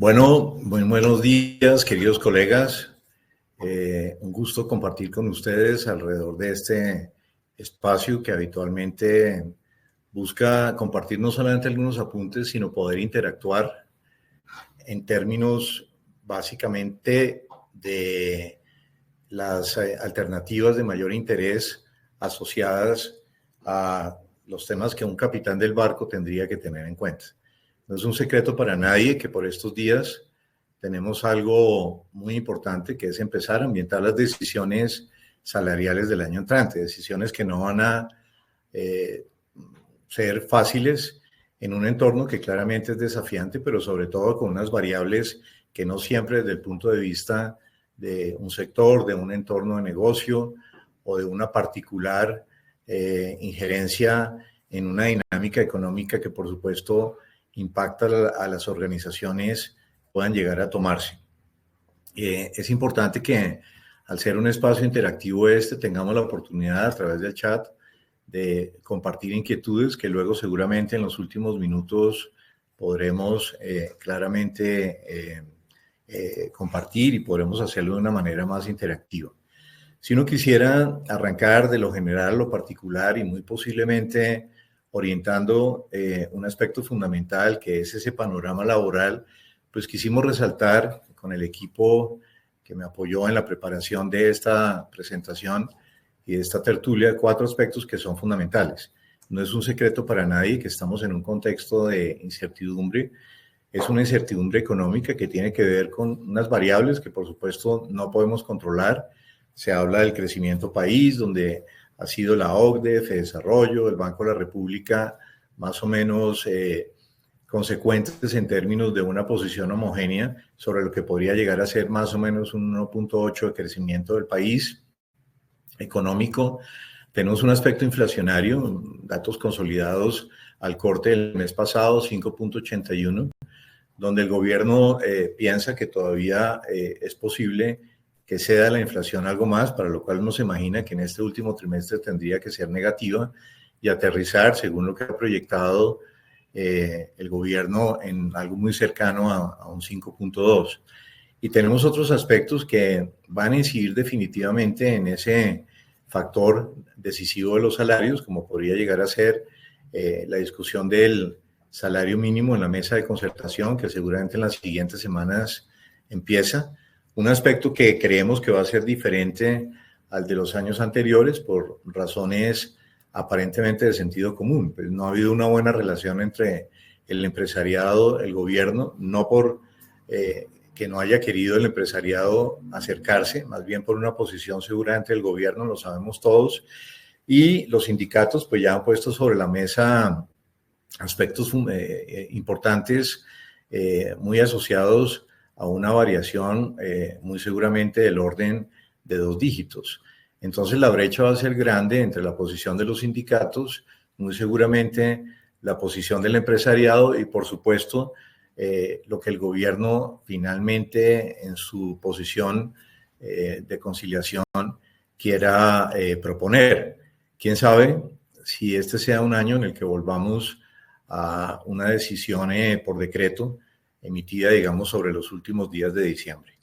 Bueno, muy buenos días, queridos colegas. Un gusto compartir con ustedes alrededor de este espacio que habitualmente busca compartir no solamente algunos apuntes, sino poder interactuar en términos básicamente de las alternativas de mayor interés asociadas a los temas que un capitán del barco tendría que tener en cuenta. No es un secreto para nadie que por estos días tenemos algo muy importante, que es empezar a ambientar las decisiones salariales del año entrante, decisiones que no van a eh, ser fáciles en un entorno que claramente es desafiante, pero sobre todo con unas variables que no siempre desde el punto de vista de un sector, de un entorno de negocio o de una particular injerencia en una dinámica económica que por supuesto impacta a las organizaciones puedan llegar a tomarse. Es importante que al ser un espacio interactivo tengamos la oportunidad a través del chat de compartir inquietudes que luego seguramente en los últimos minutos podremos claramente compartir y podremos hacerlo de una manera más interactiva. Si uno quisiera arrancar de lo general a lo particular y muy posiblemente orientando un aspecto fundamental que es ese panorama laboral, pues quisimos resaltar con el equipo que me apoyó en la preparación de esta presentación y de esta tertulia 4 aspectos que son fundamentales. No es un secreto para nadie que estamos en un contexto de incertidumbre. Es una incertidumbre económica que tiene que ver con unas variables que por supuesto no podemos controlar. Se habla del crecimiento país, donde ha sido la OCDE, FEDesarrollo, el Banco de la República, más o menos consecuentes en términos de una posición homogénea sobre lo que podría llegar a ser más o menos un 1.8 de crecimiento del país económico. Tenemos un aspecto inflacionario, datos consolidados al corte del mes pasado, 5.81, donde el gobierno piensa que todavía es posible que ceda la inflación algo más, para lo cual uno se imagina que en este último trimestre tendría que ser negativa y aterrizar, según lo que ha proyectado el gobierno, en algo muy cercano a un 5.2. Y tenemos otros aspectos que van a incidir definitivamente en ese factor decisivo de los salarios, como podría llegar a ser la discusión del salario mínimo en la mesa de concertación, que seguramente en las siguientes semanas empieza. Un aspecto que creemos que va a ser diferente al de los años anteriores por razones aparentemente de sentido común. Pues no ha habido una buena relación entre el empresariado, el gobierno, no por que no haya querido el empresariado acercarse, más bien por una posición seguramente del gobierno, lo sabemos todos, y los sindicatos pues ya han puesto sobre la mesa aspectos importantes muy asociados a una variación muy seguramente del orden de 2 dígitos. Entonces la brecha va a ser grande entre la posición de los sindicatos, muy seguramente la posición del empresariado y por supuesto lo que el gobierno finalmente en su posición de conciliación quiera proponer. ¿Quién sabe si este sea un año en el que volvamos a una decisión por decreto emitida, digamos, sobre los últimos días de diciembre?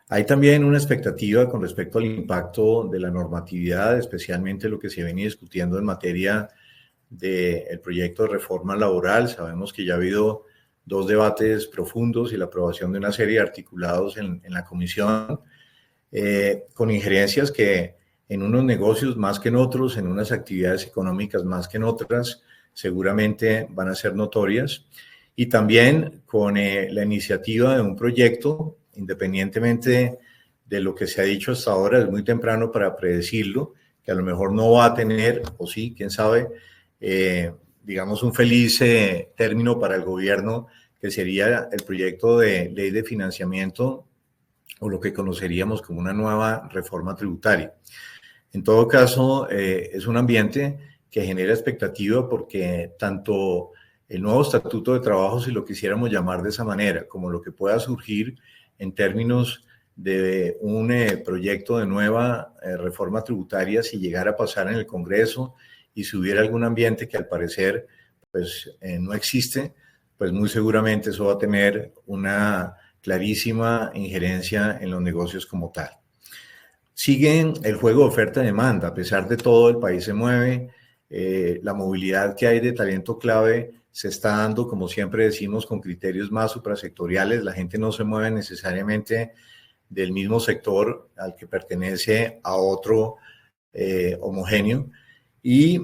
Hay también una expectativa con respecto al impacto de la normatividad, especialmente lo que se venía discutiendo en materia del proyecto de reforma laboral. Sabemos que ya ha habido 2 debates profundos y la aprobación de una serie de articulados en la comisión, con injerencias que en unos negocios más que en otros, en unas actividades económicas más que en otras, seguramente van a ser notorias. Y también con la iniciativa de un proyecto, independientemente de lo que se ha dicho hasta ahora, es muy temprano para predecirlo, que a lo mejor no va a tener, o sí, quién sabe, digamos un feliz término para el gobierno, que sería el proyecto de ley de financiamiento o lo que conoceríamos como una nueva reforma tributaria. En todo caso, es un ambiente que genera expectativa porque tanto el nuevo estatuto de trabajo, si lo quisiéramos llamar de esa manera, como lo que pueda surgir en términos de un proyecto de nueva reforma tributaria, si llegara a pasar en el Congreso y si hubiera algún ambiente que al parecer pues, no existe, pues muy seguramente eso va a tener una clarísima injerencia en los negocios como tal. Siguen el juego de oferta-demanda. A pesar de todo, el país se mueve. La movilidad que hay de talento clave se está dando, como siempre decimos, con criterios más suprasectoriales. La gente no se mueve necesariamente del mismo sector al que pertenece a otro homogéneo. Y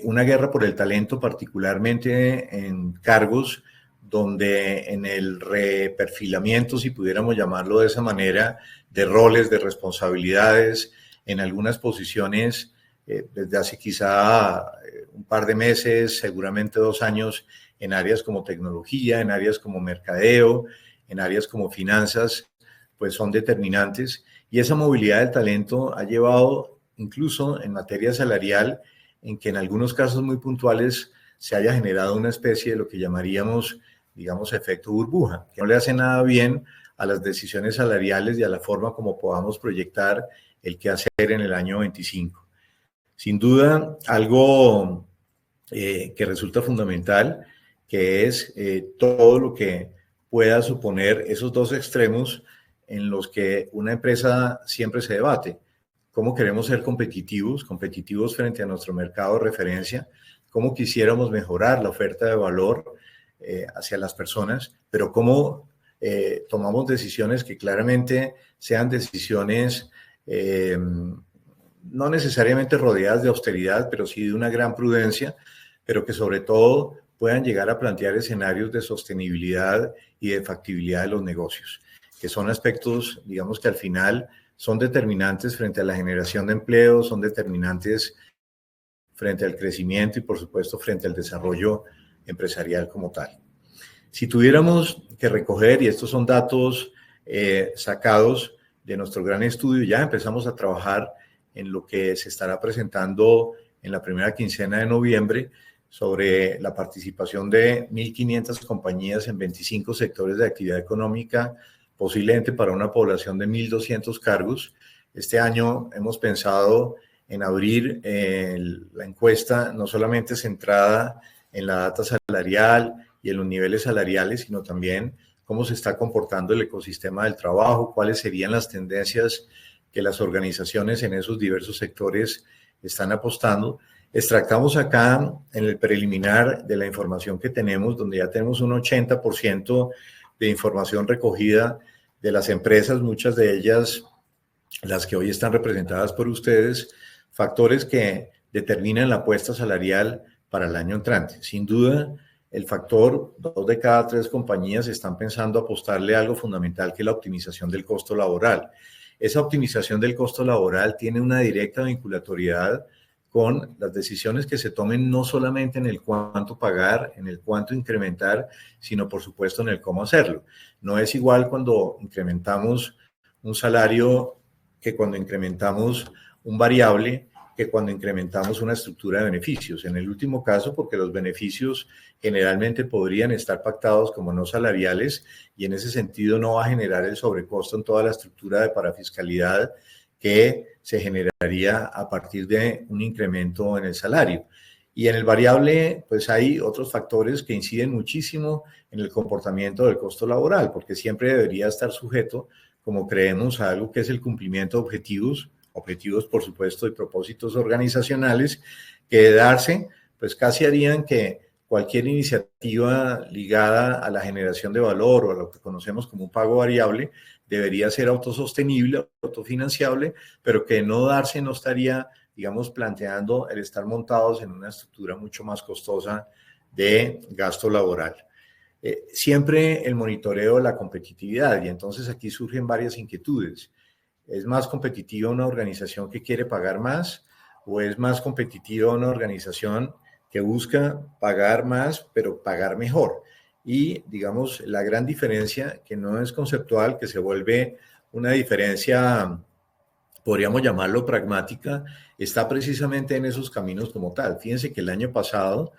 una guerra por el talento, particularmente en cargos donde en el reperfilamiento, si pudiéramos llamarlo de esa manera, de roles, de responsabilidades, en algunas posiciones, desde hace quizá un par de meses, seguramente 2 años, en áreas como tecnología, en áreas como mercadeo, en áreas como finanzas, pues son determinantes. Y esa movilidad del talento ha llevado, incluso en materia salarial, en que en algunos casos muy puntuales se haya generado una especie de lo que llamaríamos, digamos, efecto burbuja, que no le hace nada bien a las decisiones salariales y a la forma como podamos proyectar el qué hacer en el año 25. Sin duda, algo que resulta fundamental, que es todo lo que pueda suponer esos dos extremos en los que una empresa siempre se debate. ¿Cómo queremos ser competitivos? Competitivos frente a nuestro mercado de referencia. ¿Cómo quisiéramos mejorar la oferta de valor hacia las personas? Pero ¿cómo tomamos decisiones que claramente sean decisiones no necesariamente rodeadas de austeridad, pero sí de una gran prudencia, pero que sobre todo puedan llegar a plantear escenarios de sostenibilidad y de factibilidad de los negocios, que son aspectos, digamos, que al final son determinantes frente a la generación de empleo, son determinantes frente al crecimiento y, por supuesto, frente al desarrollo empresarial como tal. Si tuviéramos que recoger, y estos son datos sacados de nuestro gran estudio, ya empezamos a trabajar en lo que se estará presentando en la primera quincena de noviembre sobre la participación de 1.500 compañías en 25 sectores de actividad económica, posiblemente para una población de 1.200 cargos. Este año hemos pensado en abrir la encuesta no solamente centrada en la data salarial y en los niveles salariales, sino también cómo se está comportando el ecosistema del trabajo, cuáles serían las tendencias que las organizaciones en esos diversos sectores están apostando. Extractamos acá en el preliminar de la información que tenemos, donde ya tenemos un 80% de información recogida de las empresas, muchas de ellas las que hoy están representadas por ustedes, factores que determinan la apuesta salarial para el año entrante. Sin duda, el factor, 2 de cada 3 compañías están pensando apostarle a algo fundamental, que es la optimización del costo laboral. Esa optimización del costo laboral tiene una directa vinculatoriedad con las decisiones que se tomen no solamente en el cuánto pagar, en el cuánto incrementar, sino por supuesto en el cómo hacerlo. No es igual cuando incrementamos un salario que cuando incrementamos un variable, que cuando incrementamos una estructura de beneficios. En el último caso, porque los beneficios generalmente podrían estar pactados como no salariales y en ese sentido no va a generar el sobrecosto en toda la estructura de parafiscalidad que se generaría a partir de un incremento en el salario. Y en el variable, pues hay otros factores que inciden muchísimo en el comportamiento del costo laboral, porque siempre debería estar sujeto, como creemos, a algo que es el cumplimiento de objetivos, por supuesto, y propósitos organizacionales, que de darse, pues casi harían que cualquier iniciativa ligada a la generación de valor o a lo que conocemos como un pago variable debería ser autosostenible, autofinanciable, pero que no darse no estaría, digamos, planteando el estar montados en una estructura mucho más costosa de gasto laboral. Siempre el monitoreo de la competitividad, y entonces aquí surgen varias inquietudes. ¿Es más competitiva una organización que quiere pagar más o es más competitiva una organización que busca pagar más pero pagar mejor? Y digamos, la gran diferencia, que no es conceptual, que se vuelve una diferencia, podríamos llamarlo pragmática, está precisamente en esos caminos como tal. Fíjense que el año pasado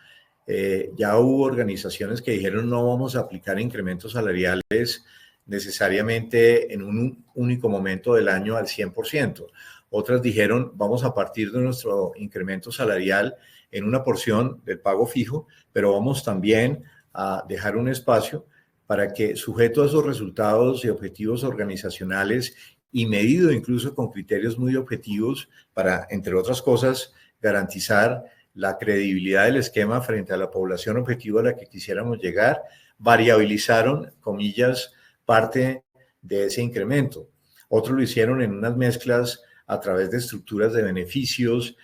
ya hubo organizaciones que dijeron no vamos a aplicar incrementos salariales necesariamente en un único momento del año al 100%. Otras dijeron, vamos a partir de nuestro incremento salarial en una porción del pago fijo, pero vamos también a dejar un espacio para que, sujeto a esos resultados y objetivos organizacionales y medido incluso con criterios muy objetivos para, entre otras cosas, garantizar la credibilidad del esquema frente a la población objetivo a la que quisiéramos llegar, variabilizaron, comillas, parte de ese incremento. Otros lo hicieron en unas mezclas a través de estructuras de beneficios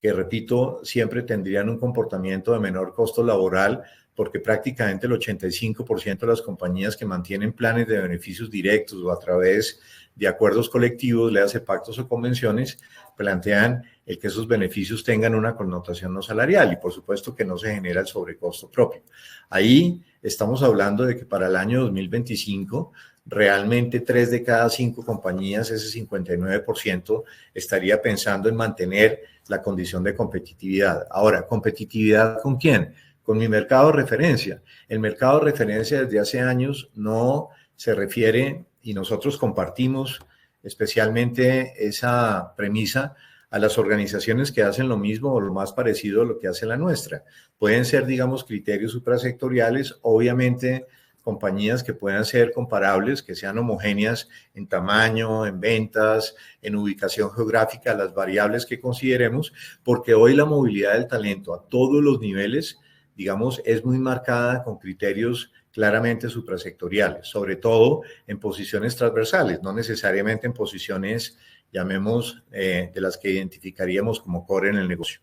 que, repito, siempre tendrían un comportamiento de menor costo laboral, porque prácticamente el 85% de las compañías que mantienen planes de beneficios directos o a través de acuerdos colectivos, le hace pactos o convenciones, plantean el que esos beneficios tengan una connotación no salarial y por supuesto que no se genera el sobrecosto propio. Ahí estamos hablando de que para el año 2025 realmente 3 de cada 5 compañías, ese 59%, estaría pensando en mantener la condición de competitividad. Ahora, ¿competitividad con quién? Con mi mercado de referencia. El mercado de referencia desde hace años no se refiere, y nosotros compartimos especialmente esa premisa, a las organizaciones que hacen lo mismo o lo más parecido a lo que hace la nuestra. Pueden ser, digamos, criterios suprasectoriales, obviamente compañías que puedan ser comparables, que sean homogéneas en tamaño, en ventas, en ubicación geográfica, las variables que consideremos, porque hoy la movilidad del talento a todos los niveles, digamos, es muy marcada con criterios claramente suprasectoriales, sobre todo en posiciones transversales, no necesariamente en posiciones, llamemos, de las que identificaríamos como core en el negocio.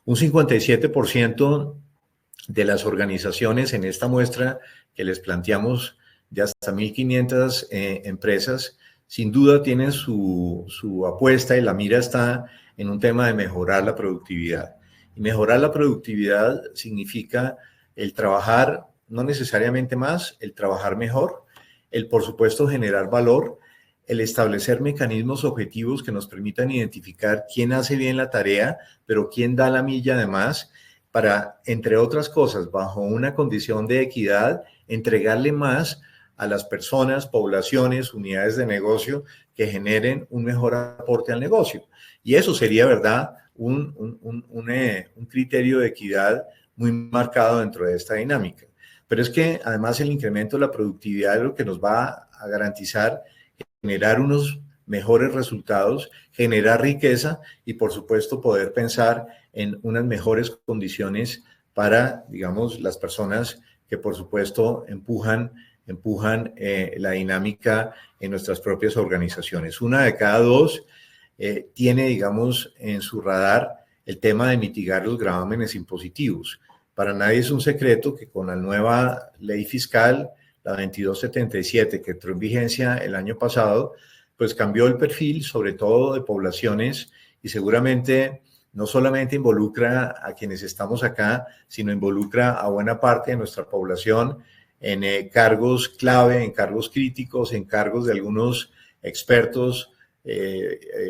Un 57% de las organizaciones en esta muestra que les planteamos de hasta 1.500 empresas, sin duda tienen su apuesta y la mira está en un tema de mejorar la productividad. Y mejorar la productividad significa el trabajar, no necesariamente más, el trabajar mejor, el por supuesto generar valor, el establecer mecanismos objetivos que nos permitan identificar quién hace bien la tarea, pero quién da la milla además, para, entre otras cosas, bajo una condición de equidad, entregarle más a las personas, poblaciones, unidades de negocio que generen un mejor aporte al negocio. Y eso sería, ¿verdad?, un criterio de equidad muy marcado dentro de esta dinámica. Pero es que además el incremento de la productividad es lo que nos va a garantizar generar unos mejores resultados, generar riqueza y por supuesto poder pensar en unas mejores condiciones para, digamos, las personas que por supuesto empujan la dinámica en nuestras propias organizaciones. Una de cada dos tiene, digamos, en su radar el tema de mitigar los gravámenes impositivos. Para nadie es un secreto que con la nueva ley fiscal, la 2277, que entró en vigencia el año pasado, pues cambió el perfil, sobre todo de poblaciones, y seguramente no solamente involucra a quienes estamos acá, sino involucra a buena parte de nuestra población en cargos clave, en cargos críticos, en cargos de algunos expertos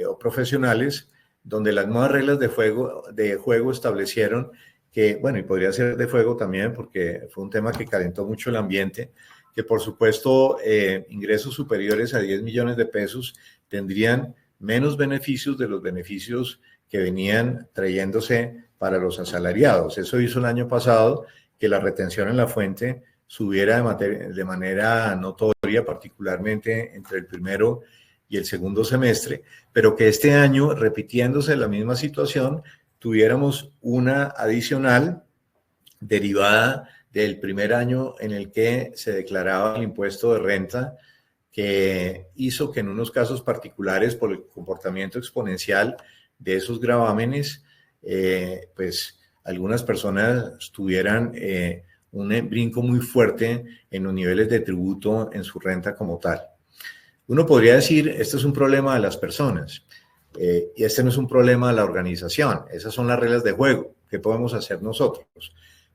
o profesionales, donde las nuevas reglas de juego establecieron que, bueno, y podría ser de fuego también, porque fue un tema que calentó mucho el ambiente, que por supuesto ingresos superiores a 10 millones de pesos tendrían menos beneficios de los beneficios que venían trayéndose para los asalariados. Eso hizo el año pasado que la retención en la fuente subiera de manera notoria, particularmente entre el primero y el segundo semestre, pero que este año, repitiéndose la misma situación, tuviéramos una adicional derivada del primer año en el que se declaraba el impuesto de renta, que hizo que en unos casos particulares, por el comportamiento exponencial de esos gravámenes, pues algunas personas tuvieran un brinco muy fuerte en los niveles de tributo en su renta como tal. Uno podría decir, este es un problema de las personas y este no es un problema de la organización. Esas son las reglas de juego. ¿Qué podemos hacer nosotros?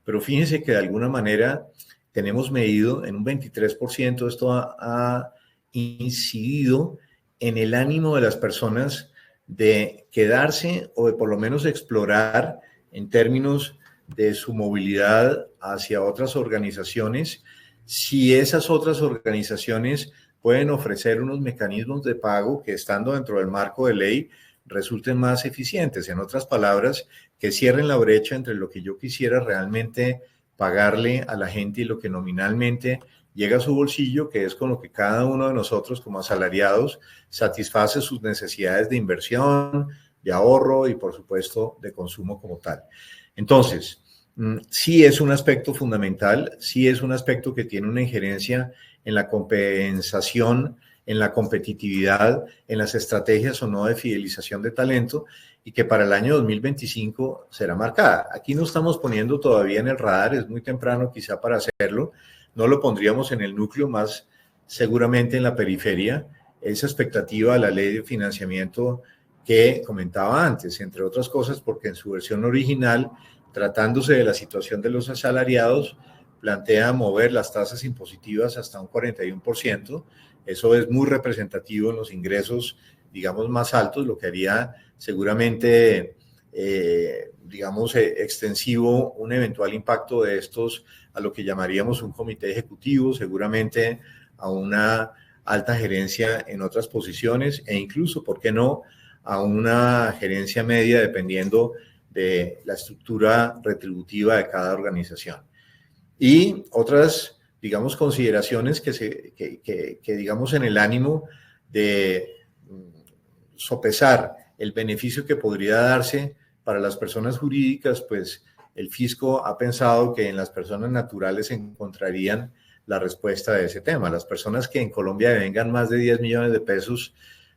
Pero fíjense que de alguna manera tenemos medido en un 23%, esto ha incidido en el ánimo de las personas de quedarse o de por lo menos explorar en términos de su movilidad hacia otras organizaciones, si esas otras organizaciones pueden ofrecer unos mecanismos de pago que, estando dentro del marco de ley, resulten más eficientes. En otras palabras, que cierren la brecha entre lo que yo quisiera realmente pagarle a la gente lo que nominalmente llega a su bolsillo, que es con lo que cada uno de nosotros como asalariados satisface sus necesidades de inversión, de ahorro y por supuesto de consumo como tal. Entonces, sí es un aspecto fundamental, sí es un aspecto que tiene una injerencia en la compensación, en la competitividad, en las estrategias o no de fidelización de talento y que para el año 2025 será marcada. Aquí no estamos poniendo todavía en el radar, es muy temprano quizá para hacerlo, no lo pondríamos en el núcleo, más seguramente en la periferia, esa expectativa de la ley de financiamiento que comentaba antes, entre otras cosas porque en su versión original, tratándose de la situación de los asalariados, plantea mover las tasas impositivas hasta un 41%. Eso es muy representativo en los ingresos, digamos, más altos, lo que haría seguramente, extensivo un eventual impacto de estos a lo que llamaríamos un comité ejecutivo, seguramente a una alta gerencia en otras posiciones e incluso, ¿por qué no?, a una gerencia media dependiendo de la estructura retributiva de cada organización. Y otras, digamos, consideraciones que digamos, en el ánimo de sopesar el beneficio que podría darse para las personas jurídicas, pues el fisco ha pensado que en las personas naturales se encontrarían la respuesta de ese tema. Las personas que en Colombia devengan más de 10 millones de pesos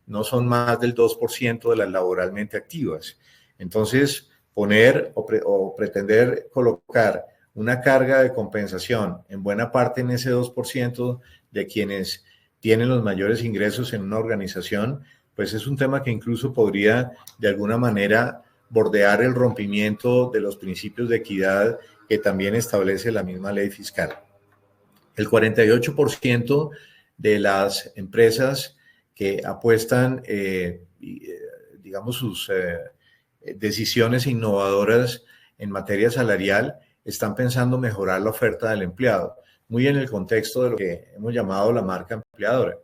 no son más del 2% de las laboralmente activas. Entonces, poner o pretender colocar una carga de compensación en buena parte en ese 2% de quienes tienen los mayores ingresos en una organización, pues es un tema que incluso podría de alguna manera bordear el rompimiento de los principios de equidad que también establece la misma ley fiscal. El 48% de las empresas que apuestan, digamos, sus decisiones innovadoras en materia salarial están pensando mejorar la oferta del empleado, muy en el contexto de lo que hemos llamado la marca empleadora.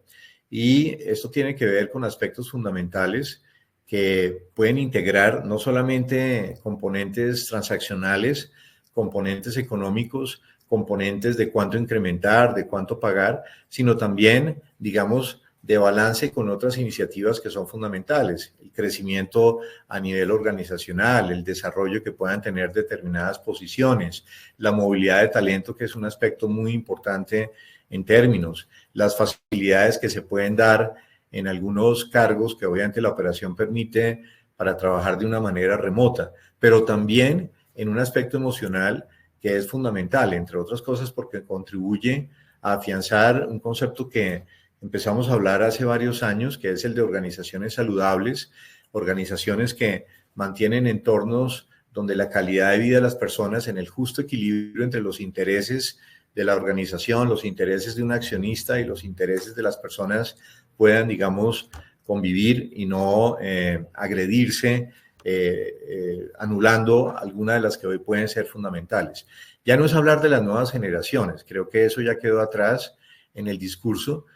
Y esto tiene que ver con aspectos fundamentales que pueden integrar no solamente componentes transaccionales, componentes económicos, componentes de cuánto incrementar, de cuánto pagar, sino también, digamos, de balance con otras iniciativas que son fundamentales, el crecimiento a nivel organizacional, el desarrollo que puedan tener determinadas posiciones, la movilidad de talento, que es un aspecto muy importante en términos, las facilidades que se pueden dar en algunos cargos que obviamente la operación permite para trabajar de una manera remota, pero también en un aspecto emocional que es fundamental, entre otras cosas porque contribuye a afianzar un concepto que empezamos a hablar hace varios años, que es el de organizaciones saludables, organizaciones que mantienen entornos donde la calidad de vida de las personas en el justo equilibrio entre los intereses de la organización, los intereses de un accionista y los intereses de las personas puedan, digamos, convivir y no agredirse, anulando algunas de las que hoy pueden ser fundamentales. Ya no es hablar de las nuevas generaciones, creo que eso ya quedó atrás en el discurso.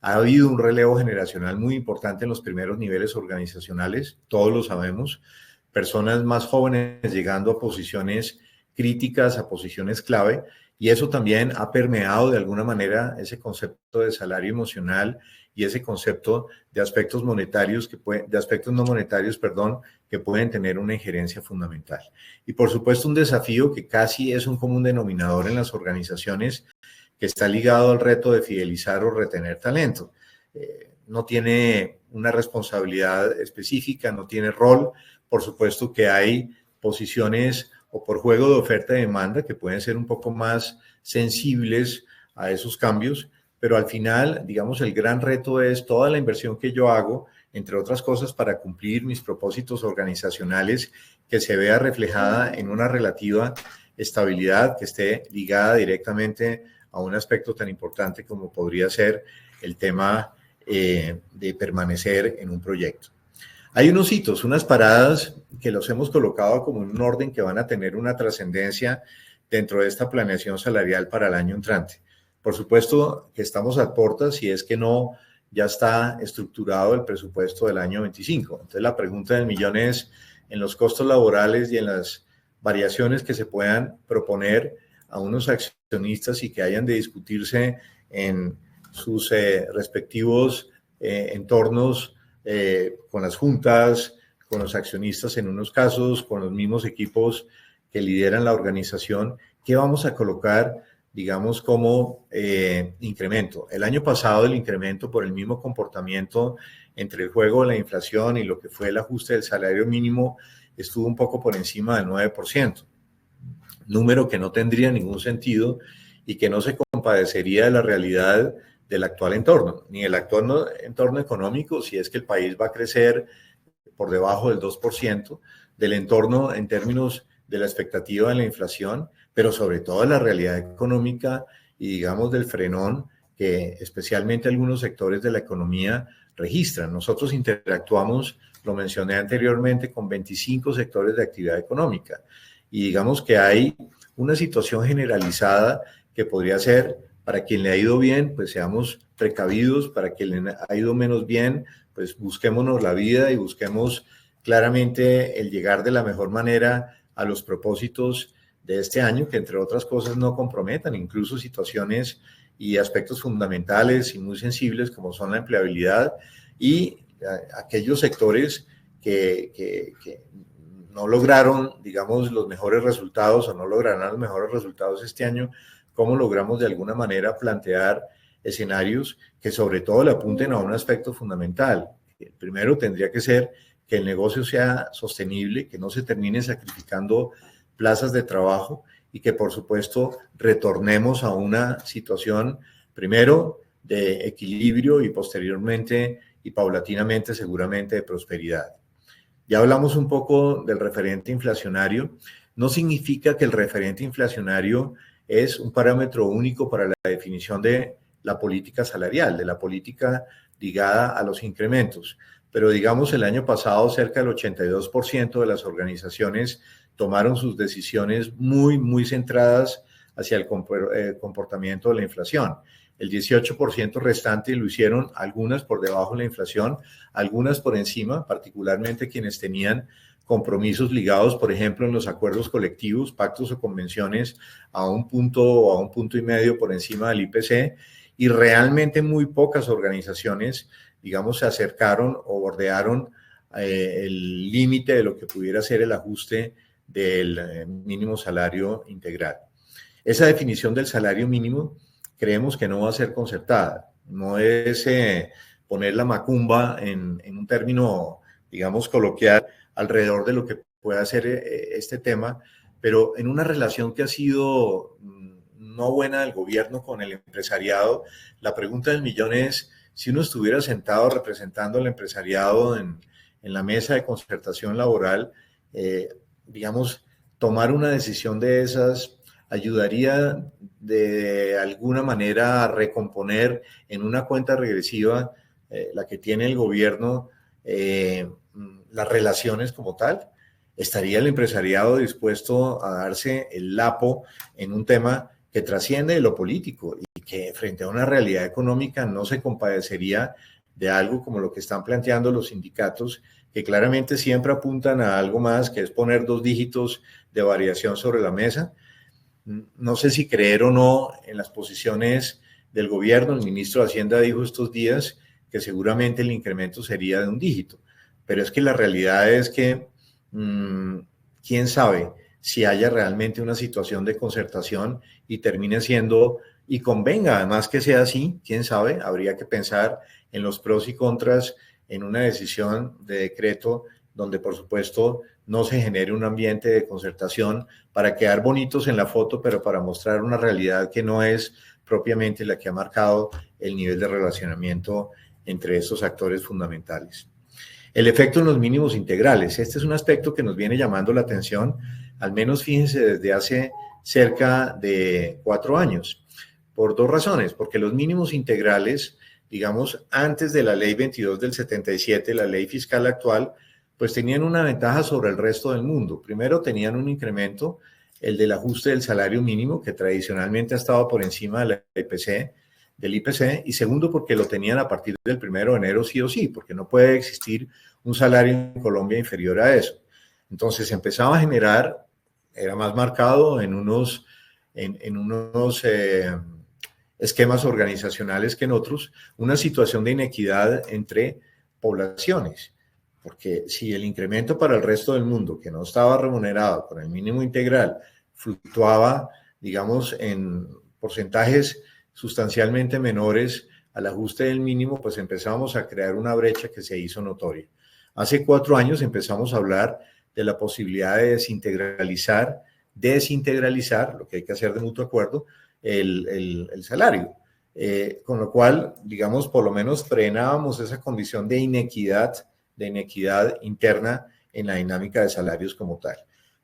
Ha habido un relevo generacional muy importante en los primeros niveles organizacionales, todos lo sabemos, personas más jóvenes llegando a posiciones críticas, a posiciones clave, y eso también ha permeado de alguna manera ese concepto de salario emocional y ese concepto de aspectos monetarios de aspectos no monetarios, perdón, que pueden tener una injerencia fundamental. Y por supuesto un desafío que casi es un común denominador en las organizaciones, que está ligado al reto de fidelizar o retener talento. No tiene una responsabilidad específica, no tiene rol. Por supuesto que hay posiciones o por juego de oferta y demanda que pueden ser un poco más sensibles a esos cambios, pero al final, digamos, el gran reto es toda la inversión que yo hago, entre otras cosas, para cumplir mis propósitos organizacionales, que se vea reflejada en una relativa estabilidad que esté ligada directamente a un aspecto tan importante como podría ser el tema de permanecer en un proyecto. Hay unos hitos, unas paradas que los hemos colocado como en un orden que van a tener una trascendencia dentro de esta planeación salarial para el año entrante. Por supuesto que estamos a puertas, si es que no ya está estructurado el presupuesto del año 25. Entonces la pregunta del millón es, en los costos laborales y en las variaciones que se puedan proponer a unos accionistas y que hayan de discutirse en sus respectivos entornos con las juntas, con los accionistas en unos casos, con los mismos equipos que lideran la organización, ¿qué vamos a colocar, digamos, como incremento? El año pasado el incremento por el mismo comportamiento entre el juego de la inflación y lo que fue el ajuste del salario mínimo estuvo un poco por encima del 9%, número que no tendría ningún sentido y que no se compadecería de la realidad del actual entorno, ni el actual entorno económico, si es que el país va a crecer por debajo del 2%, del entorno en términos de la expectativa de la inflación, pero sobre todo de la realidad económica y digamos del frenón que especialmente algunos sectores de la economía registran. Nosotros interactuamos, lo mencioné anteriormente, con 25 sectores de actividad económica y digamos que hay una situación generalizada que podría ser, para quien le ha ido bien, pues seamos precavidos, para quien le ha ido menos bien, pues busquémonos la vida y busquemos claramente el llegar de la mejor manera a los propósitos de este año, que entre otras cosas no comprometan incluso situaciones y aspectos fundamentales y muy sensibles como son la empleabilidad y aquellos sectores que no lograron, digamos, los mejores resultados o no lograrán los mejores resultados este año, cómo logramos de alguna manera plantear escenarios que sobre todo le apunten a un aspecto fundamental. El primero tendría que ser que el negocio sea sostenible, que no se termine sacrificando plazas de trabajo y que por supuesto retornemos a una situación primero de equilibrio y posteriormente y paulatinamente seguramente de prosperidad. Ya hablamos un poco del referente inflacionario. No significa que el referente inflacionario es un parámetro único para la definición de la política salarial, de la política ligada a los incrementos. Pero digamos, el año pasado cerca del 82% de las organizaciones tomaron sus decisiones muy centradas hacia el comportamiento de la inflación. El 18% restante lo hicieron algunas por debajo de la inflación, algunas por encima, particularmente quienes tenían compromisos ligados, por ejemplo, en los acuerdos colectivos, pactos o convenciones a 1 punto o a 1,5 puntos por encima del IPC, y realmente muy pocas organizaciones, digamos, se acercaron o bordearon el límite de lo que pudiera ser el ajuste del mínimo salario integral. Esa definición del salario mínimo creemos que no va a ser concertada, no es poner la macumba en un término, digamos, coloquial alrededor de lo que pueda ser este tema, pero en una relación que ha sido no buena del gobierno con el empresariado, la pregunta del millón es, si uno estuviera sentado representando al empresariado en la mesa de concertación laboral, digamos, tomar una decisión de esas ayudaría de alguna manera a recomponer en una cuenta regresiva la que tiene el gobierno, las relaciones como tal. ¿Estaría el empresariado dispuesto a darse el lapo en un tema que trasciende de lo político y que frente a una realidad económica no se compadecería de algo como lo que están planteando los sindicatos, que claramente siempre apuntan a algo más, que es poner 2 dígitos de variación sobre la mesa? No sé si creer o no en las posiciones del gobierno. El ministro de Hacienda dijo estos días que seguramente el incremento sería de 1 dígito, pero es que la realidad es que quién sabe si haya realmente una situación de concertación y termine siendo, y convenga además que sea así, quién sabe, habría que pensar en los pros y contras en una decisión de decreto donde por supuesto no se genere un ambiente de concertación para quedar bonitos en la foto, pero para mostrar una realidad que no es propiamente la que ha marcado el nivel de relacionamiento entre estos actores fundamentales. El efecto en los mínimos integrales. Este es un aspecto que nos viene llamando la atención, al menos fíjense desde hace cerca de 4 años, por 2 razones. Porque los mínimos integrales, digamos, antes de la ley 22 del 77, la ley fiscal actual, pues tenían una ventaja sobre el resto del mundo. Primero, tenían un incremento, el del ajuste del salario mínimo, que tradicionalmente ha estado por encima del IPC, y segundo, porque lo tenían a partir del 1 de enero sí o sí, porque no puede existir un salario en Colombia inferior a eso. Entonces empezaba a generar, era más marcado en unos en unos esquemas organizacionales que en otros, una situación de inequidad entre poblaciones. Porque si el incremento para el resto del mundo, que no estaba remunerado con el mínimo integral, fluctuaba, digamos, en porcentajes sustancialmente menores al ajuste del mínimo, pues empezamos a crear una brecha que se hizo notoria. Hace 4 años empezamos a hablar de la posibilidad de desintegralizar, lo que hay que hacer de mutuo acuerdo, el salario. Con lo cual, digamos, por lo menos frenábamos esa condición de inequidad interna en la dinámica de salarios como tal.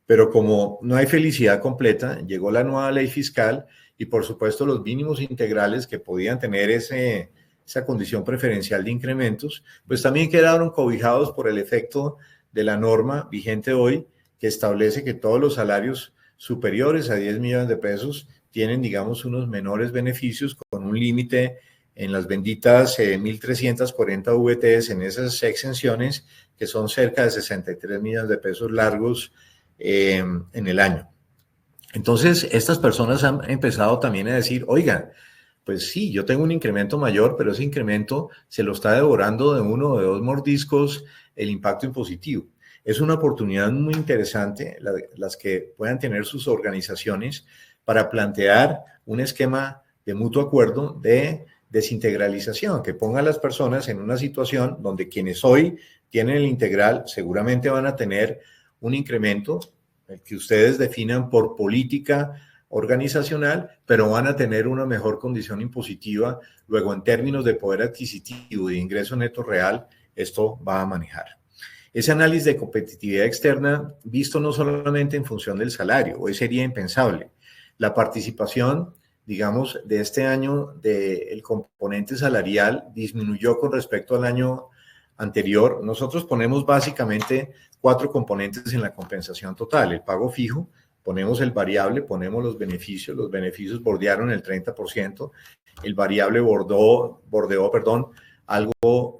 Pero como no hay felicidad completa, llegó la nueva ley fiscal y por supuesto los mínimos integrales que podían tener esa condición preferencial de incrementos, pues también quedaron cobijados por el efecto de la norma vigente hoy que establece que todos los salarios superiores a 10 millones de pesos tienen, digamos, unos menores beneficios con un límite en las benditas 1.340 VTs en esas exenciones, que son cerca de 63 millones de pesos largos en el año. Entonces, estas personas han empezado también a decir, oigan, pues sí, yo tengo un incremento mayor, pero ese incremento se lo está devorando de 1 o de 2 mordiscos el impacto impositivo. Es una oportunidad muy interesante las que puedan tener sus organizaciones para plantear un esquema de mutuo acuerdo de desintegralización, que ponga a las personas en una situación donde quienes hoy tienen el integral seguramente van a tener un incremento, el que ustedes definan por política organizacional, pero van a tener una mejor condición impositiva. Luego, en términos de poder adquisitivo y de ingreso neto real, esto va a manejar. Ese análisis de competitividad externa, visto no solamente en función del salario, hoy sería impensable. La participación, digamos, de este año del componente salarial disminuyó con respecto al año anterior. Nosotros ponemos básicamente 4 componentes en la compensación total: el pago fijo, ponemos el variable, ponemos los beneficios bordearon el 30%, el variable bordeó algo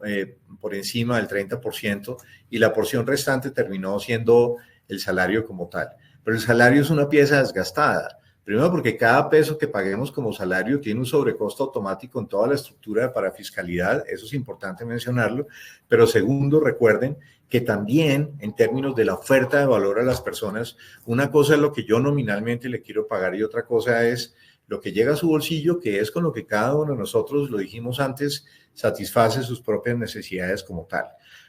por encima del 30% y la porción restante terminó siendo el salario como tal. Pero el salario es una pieza desgastada. Primero porque cada peso que paguemos como salario tiene un sobrecosto automático en toda la estructura de parafiscalidad, eso es importante mencionarlo, pero segundo, recuerden que también en términos de la oferta de valor a las personas, una cosa es lo que yo nominalmente le quiero pagar y otra cosa es lo que llega a su bolsillo, que es con lo que cada uno de nosotros, lo dijimos antes, satisface sus propias necesidades como tal.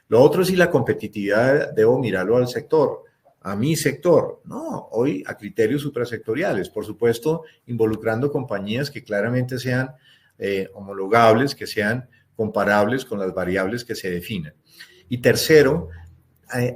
Lo otro es si la competitividad debo mirarlo al sector, a mi sector, no, hoy a criterios suprasectoriales, por supuesto, involucrando compañías que claramente sean homologables, que sean comparables con las variables que se definan. Y tercero,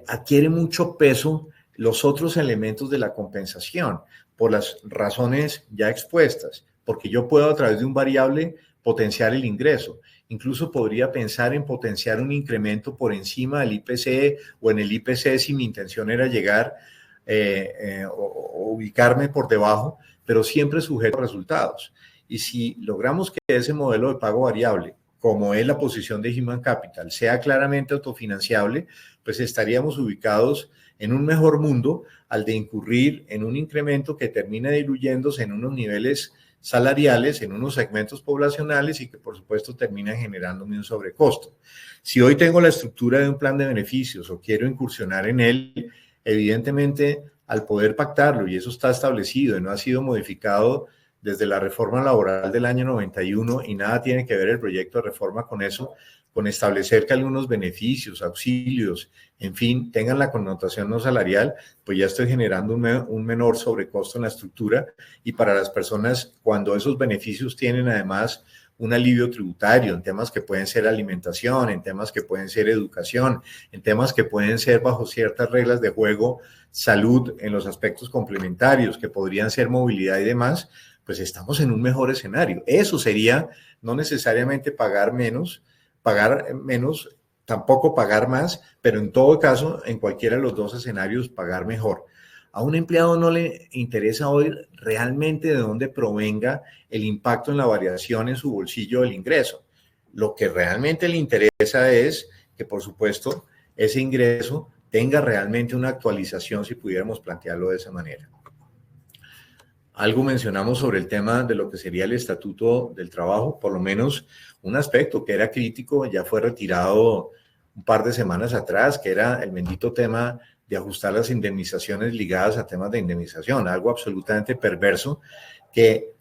adquiere mucho peso los otros elementos de la compensación por las razones ya expuestas, porque yo puedo a través de un variable potenciar el ingreso. Incluso podría pensar en potenciar un incremento por encima del IPC o en el IPC si mi intención era llegar o ubicarme por debajo, pero siempre sujeto a resultados. Y si logramos que ese modelo de pago variable, como es la posición de Human Capital, sea claramente autofinanciable, pues estaríamos ubicados en un mejor mundo al de incurrir en un incremento que termina diluyéndose en unos niveles salariales, en unos segmentos poblacionales y que por supuesto terminan generándome un sobrecosto. Si hoy tengo la estructura de un plan de beneficios o quiero incursionar en él, evidentemente al poder pactarlo, y eso está establecido y no ha sido modificado desde la reforma laboral del año 91 y nada tiene que ver el proyecto de reforma con eso, con establecer que algunos beneficios, auxilios, en fin, tengan la connotación no salarial, pues ya estoy generando un menor sobrecosto en la estructura y para las personas cuando esos beneficios tienen además un alivio tributario en temas que pueden ser alimentación, en temas que pueden ser educación, en temas que pueden ser bajo ciertas reglas de juego, salud en los aspectos complementarios, que podrían ser movilidad y demás, pues estamos en un mejor escenario. Eso sería no necesariamente pagar menos, tampoco pagar más, pero en todo caso, en cualquiera de los dos escenarios, pagar mejor. A un empleado no le interesa hoy realmente de dónde provenga el impacto en la variación en su bolsillo del ingreso. Lo que realmente le interesa es que, por supuesto, ese ingreso tenga realmente una actualización, si pudiéramos plantearlo de esa manera. algo mencionamos sobre el tema de lo que sería el Estatuto del Trabajo, por lo menos un aspecto que era crítico, ya fue retirado un par de semanas atrás, que era el bendito tema de ajustar las indemnizaciones ligadas a temas de indemnización, algo absolutamente perverso que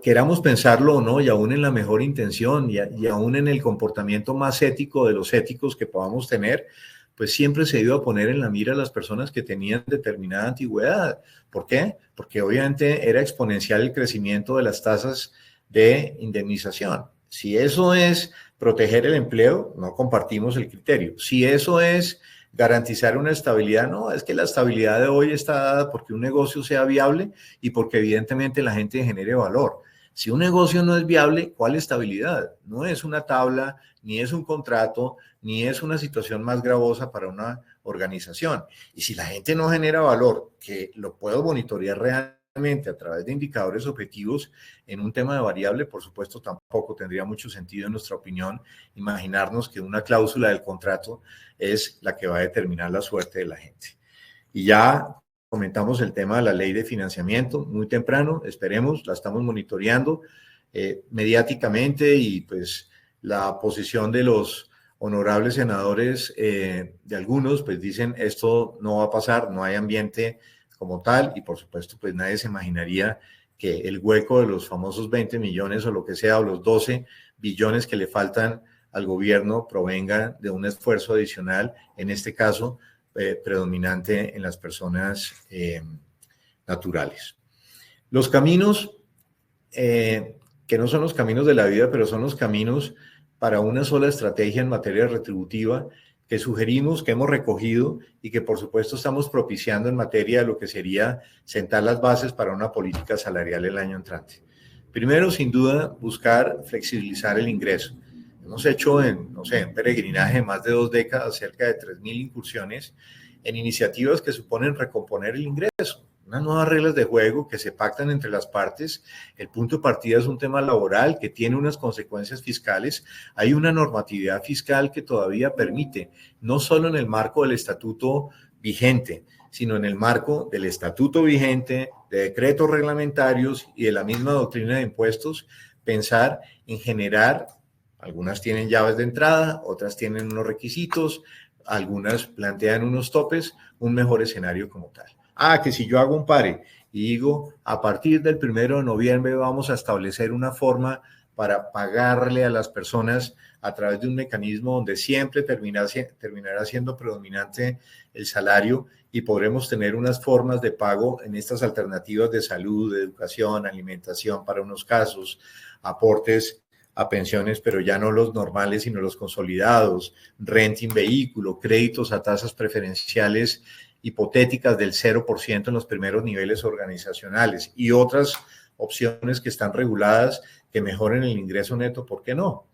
queramos pensarlo o no, y aún en la mejor intención y aún en el comportamiento más ético de los éticos que podamos tener, pues siempre se iba a poner en la mira a las personas que tenían determinada antigüedad. ¿Por qué? Porque obviamente era exponencial el crecimiento de las tasas de indemnización. Si eso es proteger el empleo, no compartimos el criterio. Si eso es garantizar una estabilidad, no, es que la estabilidad de hoy está dada porque un negocio sea viable y porque evidentemente la gente genere valor. Si un negocio no es viable, ¿cuál estabilidad? No es una tabla, ni es un contrato, ni es una situación más gravosa para una organización. Y si la gente no genera valor, que lo puedo monitorear realmente a través de indicadores objetivos en un tema de variable, por supuesto, tampoco tendría mucho sentido en nuestra opinión imaginarnos que una cláusula del contrato es la que va a determinar la suerte de la gente. Y ya comentamos el tema de la ley de financiamiento muy temprano, esperemos, la estamos monitoreando mediáticamente y pues la posición de los honorables senadores de algunos pues dicen esto no va a pasar, no hay ambiente como tal y por supuesto pues nadie se imaginaría que el hueco de los famosos 20 millones o lo que sea o los 12 billones que le faltan al gobierno provenga de un esfuerzo adicional, en este caso predominante en las personas naturales. Los caminos, que no son los caminos de la vida, pero son los caminos para una sola estrategia en materia retributiva que sugerimos, que hemos recogido y que por supuesto estamos propiciando en materia de lo que sería sentar las bases para una política salarial el año entrante. Primero, sin duda, buscar flexibilizar el ingreso. Hemos hecho en peregrinaje de más de 2 décadas cerca de 3.000 incursiones en iniciativas que suponen recomponer el ingreso. Unas nuevas reglas de juego que se pactan entre las partes. El punto de partida es un tema laboral que tiene unas consecuencias fiscales. Hay una normatividad fiscal que todavía permite, no solo en el marco del estatuto vigente, sino en el marco del estatuto vigente, de decretos reglamentarios y de la misma doctrina de impuestos, pensar en generar. Algunas tienen llaves de entrada, otras tienen unos requisitos, algunas plantean unos topes, un mejor escenario como tal. Que si yo hago un pare y digo, a partir del 1 de noviembre vamos a establecer una forma para pagarle a las personas a través de un mecanismo donde siempre terminará siendo predominante el salario y podremos tener unas formas de pago en estas alternativas de salud, de educación, alimentación para unos casos, aportes a pensiones, pero ya no los normales, sino los consolidados, renting vehículo, créditos a tasas preferenciales hipotéticas del 0% en los primeros niveles organizacionales y otras opciones que están reguladas que mejoren el ingreso neto, ¿por qué no?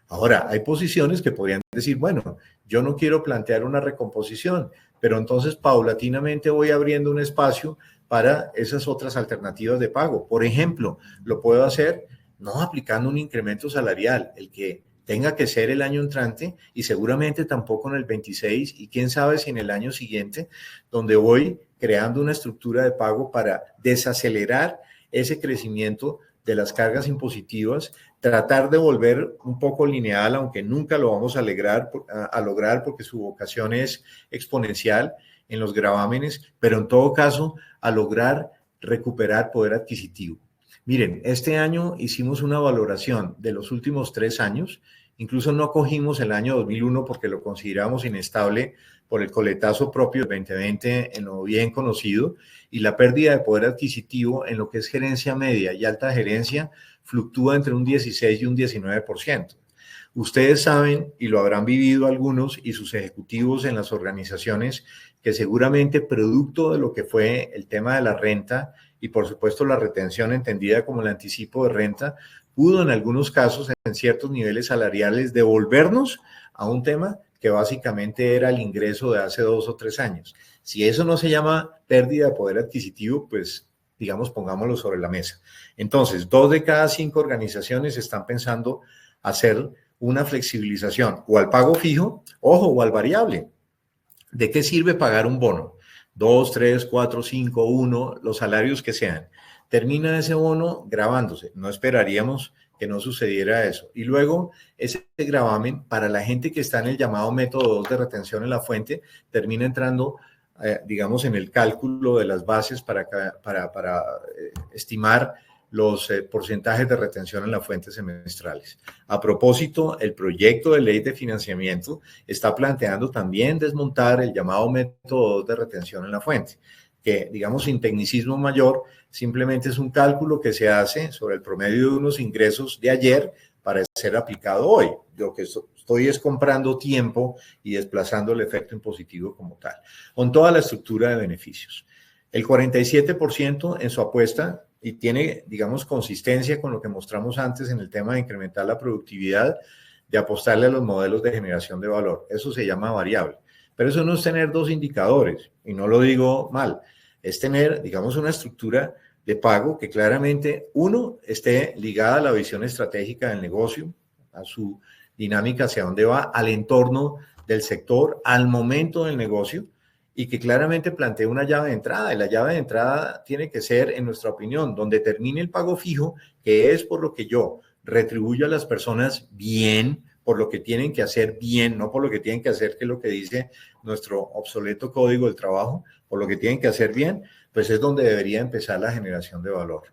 Ahora, hay posiciones que podrían decir, bueno, yo no quiero plantear una recomposición, pero entonces paulatinamente voy abriendo un espacio para esas otras alternativas de pago. Por ejemplo, lo puedo hacer no aplicando un incremento salarial, el que tenga que ser el año entrante y seguramente tampoco en el 26 y quién sabe si en el año siguiente, donde voy creando una estructura de pago para desacelerar ese crecimiento de las cargas impositivas, tratar de volver un poco lineal, aunque nunca lo vamos a lograr porque su vocación es exponencial en los gravámenes, pero en todo caso a lograr recuperar poder adquisitivo. Miren, este año hicimos una valoración de los últimos 3 años, incluso no cogimos el año 2001 porque lo consideramos inestable por el coletazo propio del 2020 en lo bien conocido y la pérdida de poder adquisitivo en lo que es gerencia media y alta gerencia fluctúa entre un 16 y un 19%. Ustedes saben, y lo habrán vivido algunos y sus ejecutivos en las organizaciones, que seguramente producto de lo que fue el tema de la renta y por supuesto la retención entendida como el anticipo de renta, pudo en algunos casos en ciertos niveles salariales devolvernos a un tema que básicamente era el ingreso de hace 2 o 3 años. Si eso no se llama pérdida de poder adquisitivo, pues digamos pongámoslo sobre la mesa. Entonces, 2 de cada 5 organizaciones están pensando hacer una flexibilización o al pago fijo, ojo, o al variable. ¿De qué sirve pagar un bono? 2, 3, 4, 5, 1, los salarios que sean. termina ese bono gravándose. No esperaríamos que no sucediera eso. Y luego ese gravamen para la gente que está en el llamado método 2 de retención en la fuente termina entrando, digamos, en el cálculo de las bases para estimar los porcentajes de retención en la fuente semestrales. A propósito, el proyecto de ley de financiamiento está planteando también desmontar el llamado método 2 de retención en la fuente, que, digamos, sin tecnicismo mayor, simplemente es un cálculo que se hace sobre el promedio de unos ingresos de ayer para ser aplicado hoy. Lo que estoy es comprando tiempo y desplazando el efecto impositivo como tal, con toda la estructura de beneficios. El 47% en su apuesta, y tiene, digamos, consistencia con lo que mostramos antes en el tema de incrementar la productividad, de apostarle a los modelos de generación de valor. Eso se llama variable. Pero eso no es tener dos indicadores, y no lo digo mal, es tener, digamos, una estructura de pago que claramente, uno, esté ligada a la visión estratégica del negocio, a su dinámica hacia dónde va, al entorno del sector, al momento del negocio, y que claramente plantee una llave de entrada. Y la llave de entrada tiene que ser, en nuestra opinión, donde termine el pago fijo, que es por lo que yo retribuyo a las personas bien, por lo que tienen que hacer bien, no por lo que tienen que hacer, que es lo que dice nuestro obsoleto código del trabajo, por lo que tienen que hacer bien, pues es donde debería empezar la generación de valor.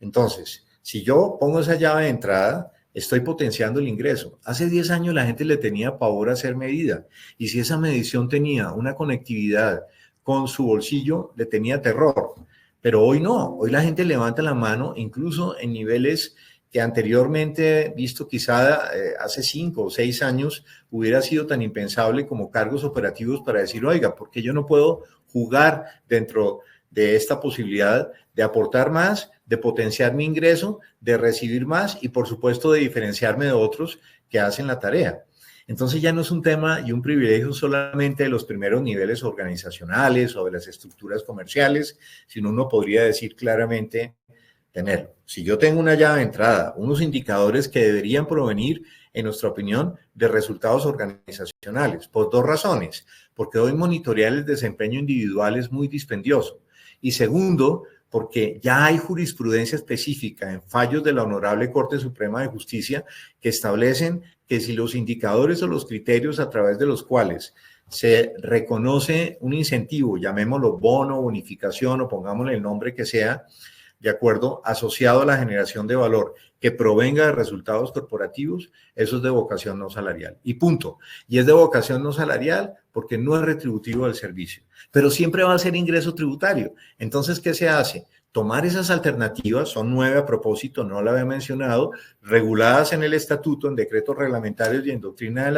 Entonces, si yo pongo esa llave de entrada, estoy potenciando el ingreso. Hace 10 años la gente le tenía pavor a hacer medida, y si esa medición tenía una conectividad con su bolsillo, le tenía terror. Pero hoy no, hoy la gente levanta la mano, incluso en niveles que anteriormente, visto quizá hace 5 o 6 años, hubiera sido tan impensable como cargos operativos para decir, oiga, ¿por qué yo no puedo jugar dentro de esta posibilidad de aportar más, de potenciar mi ingreso, de recibir más y, por supuesto, de diferenciarme de otros que hacen la tarea? Entonces ya no es un tema y un privilegio solamente de los primeros niveles organizacionales o de las estructuras comerciales, sino uno podría decir claramente tenerlo. Si yo tengo una llave de entrada, unos indicadores que deberían provenir, en nuestra opinión, de resultados organizacionales, por dos razones. Porque hoy monitorear el desempeño individual es muy dispendioso. Y segundo, porque ya hay jurisprudencia específica en fallos de la Honorable Corte Suprema de Justicia que establecen que si los indicadores o los criterios a través de los cuales se reconoce un incentivo, llamémoslo bono, bonificación o pongámosle el nombre que sea, de acuerdo, asociado a la generación de valor que provenga de resultados corporativos, eso es de vocación no salarial. Y punto. Y es de vocación no salarial porque no es retributivo del servicio, pero siempre va a ser ingreso tributario. Entonces, ¿qué se hace? Tomar esas alternativas, son 9 a propósito, no la había mencionado, reguladas en el estatuto, en decretos reglamentarios y en doctrina de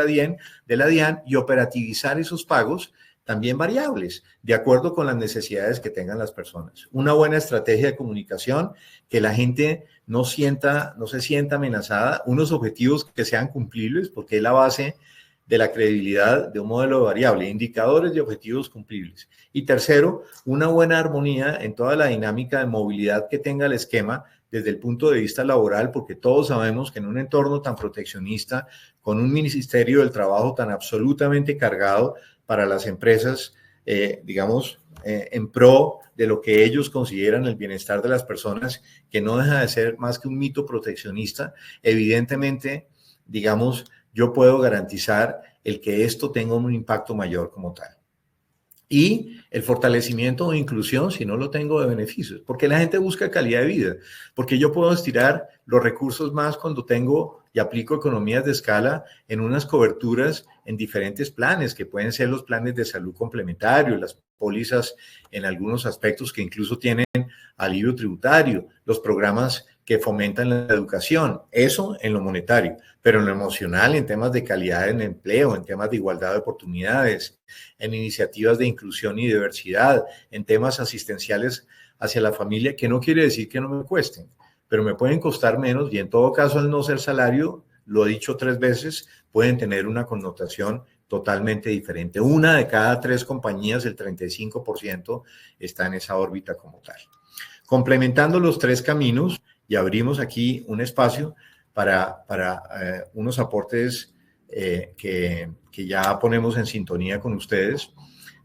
la DIAN, y operativizar esos pagos también variables, de acuerdo con las necesidades que tengan las personas. Una buena estrategia de comunicación, que la gente no se sienta amenazada, unos objetivos que sean cumplibles, porque es la base de la credibilidad de un modelo variable, indicadores y objetivos cumplibles. Y tercero, una buena armonía en toda la dinámica de movilidad que tenga el esquema desde el punto de vista laboral, porque todos sabemos que en un entorno tan proteccionista, con un Ministerio del Trabajo tan absolutamente cargado para las empresas, en pro de lo que ellos consideran el bienestar de las personas, que no deja de ser más que un mito proteccionista, evidentemente, digamos, yo puedo garantizar el que esto tenga un impacto mayor como tal. Y el fortalecimiento o inclusión, si no lo tengo, de beneficios, porque la gente busca calidad de vida, porque yo puedo estirar los recursos más cuando tengo y aplico economías de escala en unas coberturas en diferentes planes, que pueden ser los planes de salud complementarios, las pólizas en algunos aspectos que incluso tienen alivio tributario, los programas que fomentan la educación, eso en lo monetario, pero en lo emocional, en temas de calidad en empleo, en temas de igualdad de oportunidades, en iniciativas de inclusión y diversidad, en temas asistenciales hacia la familia, que no quiere decir que no me cuesten, pero me pueden costar menos y en todo caso al no ser salario, lo he dicho 3 veces, pueden tener una connotación totalmente diferente. Una de cada 3 compañías, el 35%, está en esa órbita como tal. Complementando los 3 caminos, y abrimos aquí un espacio para unos aportes que ya ponemos en sintonía con ustedes,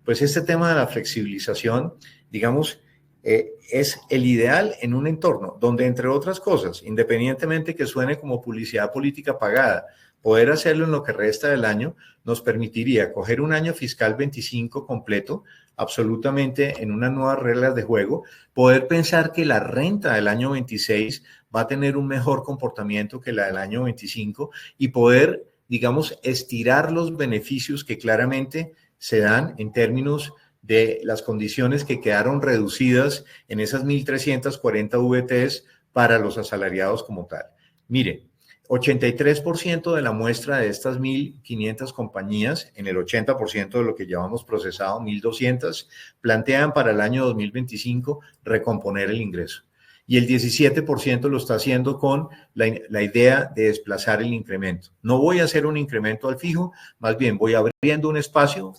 pues este tema de la flexibilización, digamos, es el ideal en un entorno donde, entre otras cosas, independientemente que suene como publicidad política pagada, poder hacerlo en lo que resta del año nos permitiría coger un año fiscal 25 completo, absolutamente en unas nuevas reglas de juego, poder pensar que la renta del año 26 va a tener un mejor comportamiento que la del año 25 y poder, digamos, estirar los beneficios que claramente se dan en términos de las condiciones que quedaron reducidas en esas 1.340 VTs para los asalariados como tal. Mire, 83% de la muestra de estas 1.500 compañías, en el 80% de lo que llevamos procesado, 1.200, plantean para el año 2025 recomponer el ingreso. Y el 17% lo está haciendo con la idea de desplazar el incremento. No voy a hacer un incremento al fijo, más bien voy abriendo un espacio,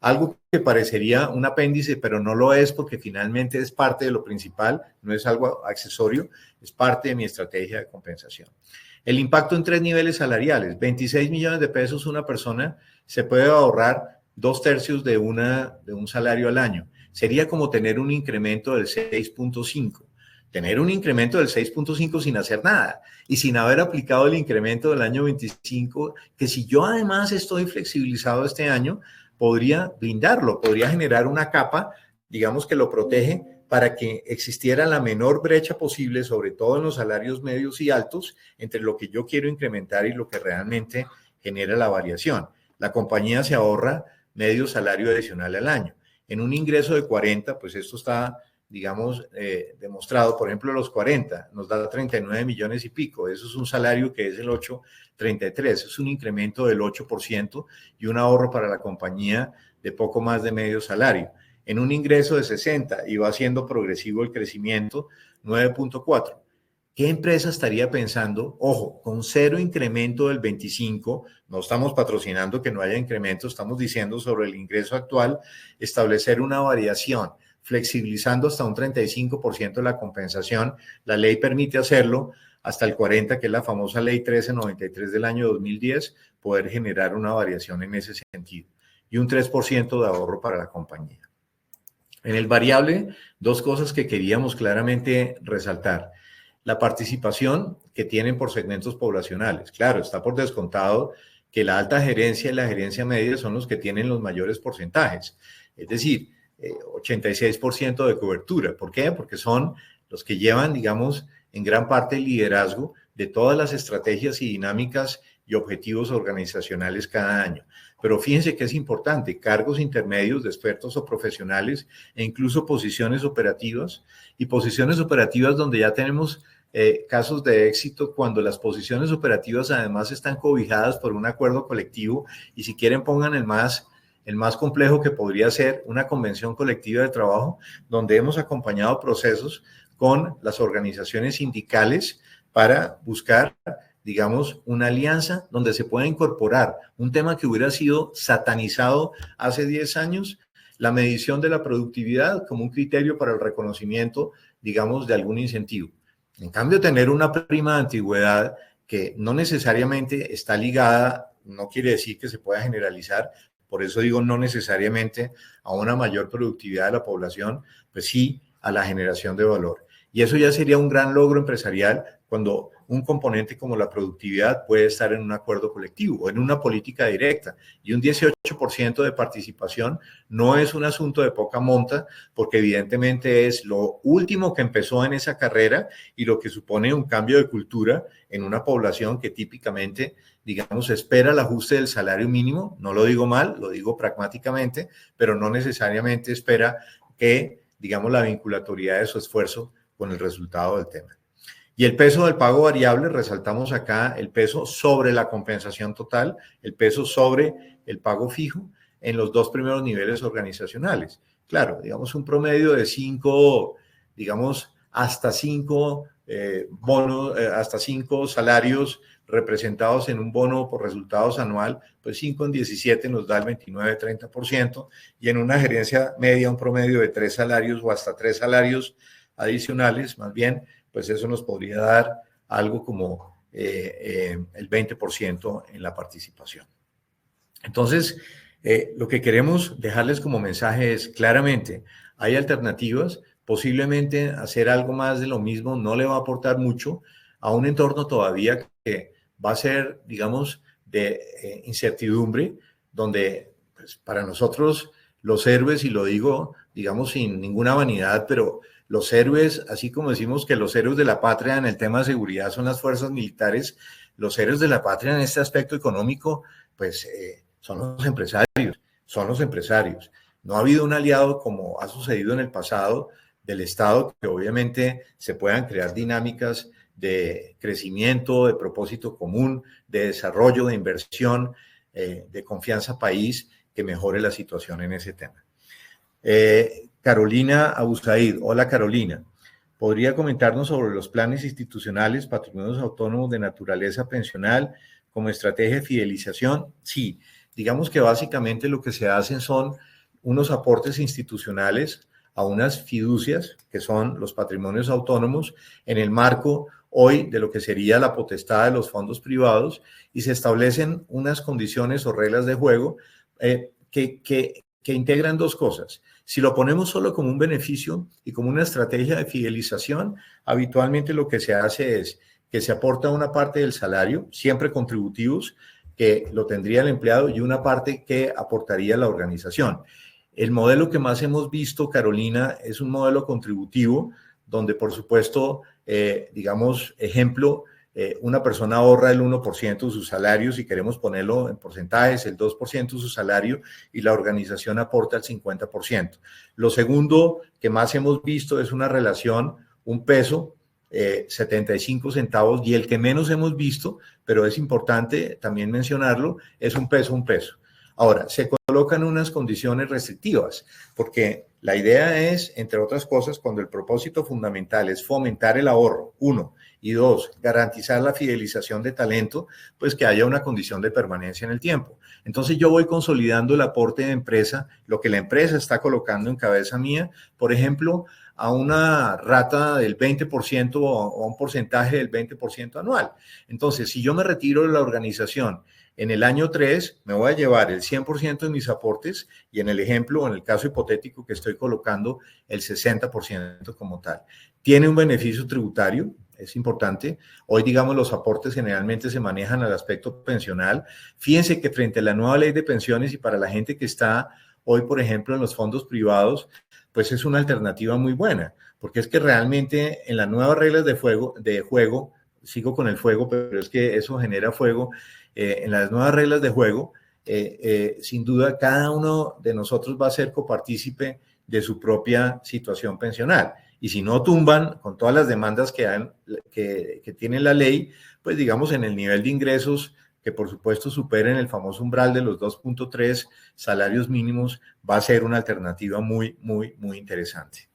algo que parecería un apéndice, pero no lo es porque finalmente es parte de lo principal, no es algo accesorio, es parte de mi estrategia de compensación. El impacto en 3 niveles salariales, 26 millones de pesos una persona se puede ahorrar 2/3 de un salario al año. Sería como tener un incremento del 6.5. Tener un incremento del 6.5 sin hacer nada y sin haber aplicado el incremento del año 25, que si yo además estoy flexibilizado este año, podría blindarlo, podría generar una capa, digamos, que lo protege para que existiera la menor brecha posible, sobre todo en los salarios medios y altos, entre lo que yo quiero incrementar y lo que realmente genera la variación. La compañía se ahorra medio salario adicional al año. En un ingreso de 40, pues esto está, digamos, demostrado. Por ejemplo, los 40 nos da 39 millones y pico. Eso es un salario que es el 8.33. Es un incremento del 8% y un ahorro para la compañía de poco más de medio salario. En un ingreso de 60 y va siendo progresivo el crecimiento, 9.4. ¿Qué empresa estaría pensando, ojo, con cero incremento del 25, no estamos patrocinando que no haya incremento, estamos diciendo sobre el ingreso actual, establecer una variación, flexibilizando hasta un 35% de la compensación? La ley permite hacerlo hasta el 40%, que es la famosa ley 1393 del año 2010, poder generar una variación en ese sentido. Y un 3% de ahorro para la compañía. En el variable, dos cosas que queríamos claramente resaltar. La participación que tienen por segmentos poblacionales. Claro, está por descontado que la alta gerencia y la gerencia media son los que tienen los mayores porcentajes. Es decir, 86% de cobertura. ¿Por qué? Porque son los que llevan, digamos, en gran parte el liderazgo de todas las estrategias y dinámicas y objetivos organizacionales cada año. Pero fíjense que es importante, cargos intermedios de expertos o profesionales e incluso posiciones operativas, y posiciones operativas donde ya tenemos casos de éxito cuando las posiciones operativas además están cobijadas por un acuerdo colectivo, y si quieren pongan el más complejo, que podría ser una convención colectiva de trabajo, donde hemos acompañado procesos con las organizaciones sindicales para buscar, digamos, una alianza donde se pueda incorporar un tema que hubiera sido satanizado hace 10 años, la medición de la productividad como un criterio para el reconocimiento, digamos, de algún incentivo. En cambio, tener una prima de antigüedad que no necesariamente está ligada, no quiere decir que se pueda generalizar, por eso digo no necesariamente a una mayor productividad de la población, pues sí a la generación de valor. Y eso ya sería un gran logro empresarial cuando un componente como la productividad puede estar en un acuerdo colectivo o en una política directa. Y un 18% de participación no es un asunto de poca monta, porque evidentemente es lo último que empezó en esa carrera y lo que supone un cambio de cultura en una población que típicamente, digamos, espera el ajuste del salario mínimo. No lo digo mal, lo digo pragmáticamente, pero no necesariamente espera que, digamos, la vinculatoriedad de su esfuerzo con el resultado del tema. Y el peso del pago variable, resaltamos acá el peso sobre la compensación total, el peso sobre el pago fijo en los dos primeros niveles organizacionales. Claro, digamos un promedio de 5, digamos hasta 5 bonos, hasta 5 salarios representados en un bono por resultados anual, pues 5 en 17 nos da el 29-30%, y en una gerencia media un promedio de 3 salarios o hasta 3 salarios adicionales, más bien, pues eso nos podría dar algo como el 20% en la participación. Entonces, lo que queremos dejarles como mensaje es, claramente, hay alternativas posiblemente hacer algo más de lo mismo no le va a aportar mucho a un entorno todavía que va a ser, digamos, de incertidumbre, donde pues, para nosotros los héroes, y lo digo, digamos, sin ninguna vanidad, pero los héroes, así como decimos que los héroes de la patria en el tema de seguridad son las fuerzas militares, los héroes de la patria en este aspecto económico, pues son los empresarios, son los empresarios. No ha habido un aliado como ha sucedido en el pasado del Estado, que obviamente se puedan crear dinámicas de crecimiento, de propósito común, de desarrollo, de inversión, de confianza país, que mejore la situación en ese tema. Carolina Abusaid. Hola, Carolina. ¿Podría comentarnos sobre los planes institucionales, patrimonios autónomos de naturaleza pensional como estrategia de fidelización? Sí, digamos que básicamente lo que se hacen son unos aportes institucionales a unas fiducias, que son los patrimonios autónomos, en el marco hoy de lo que sería la potestad de los fondos privados, y se establecen unas condiciones o reglas de juego que integran dos cosas. Si lo ponemos solo como un beneficio y como una estrategia de fidelización, habitualmente lo que se hace es que se aporta una parte del salario, siempre contributivos, que lo tendría el empleado, y una parte que aportaría la organización. El modelo que más hemos visto, Carolina, es un modelo contributivo, donde por supuesto, digamos, ejemplo, una persona ahorra el 1% de su salario, si queremos ponerlo en porcentajes, el 2% de su salario, y la organización aporta el 50%. Lo segundo que más hemos visto es una relación, un peso, 75 centavos, y el que menos hemos visto, pero es importante también mencionarlo, es un peso, un peso. Ahora, se colocan unas condiciones restrictivas, porque la idea es, entre otras cosas, cuando el propósito fundamental es fomentar el ahorro, 1, y 2, garantizar la fidelización de talento, pues que haya una condición de permanencia en el tiempo. Entonces yo voy consolidando el aporte de empresa, lo que la empresa está colocando en cabeza mía, por ejemplo, a una rata del 20% o a un porcentaje del 20% anual. Entonces, si yo me retiro de la organización en el año 3, me voy a llevar el 100% de mis aportes, y en el ejemplo, o en el caso hipotético que estoy colocando, el 60% como tal. Tiene un beneficio tributario, es importante. Hoy, digamos, los aportes generalmente se manejan al aspecto pensional. Fíjense que frente a la nueva ley de pensiones, y para la gente que está hoy, por ejemplo, en los fondos privados, pues es una alternativa muy buena, porque es que realmente en las nuevas reglas de juego, sigo con el fuego, pero es que eso genera fuego, en las nuevas reglas de juego, sin duda, cada uno de nosotros va a ser copartícipe de su propia situación pensional. Y si no tumban con todas las demandas que tiene la ley, pues digamos en el nivel de ingresos, que por supuesto superen el famoso umbral de los 2.3 salarios mínimos, va a ser una alternativa muy, muy, muy interesante.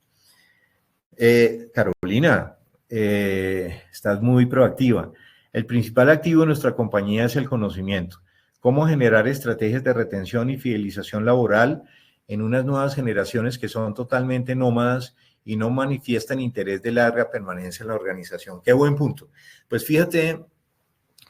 Carolina, estás muy proactiva. El principal activo de nuestra compañía es el conocimiento. ¿Cómo generar estrategias de retención y fidelización laboral en unas nuevas generaciones que son totalmente nómadas y no manifiestan interés de larga permanencia en la organización? Qué buen punto. Pues fíjate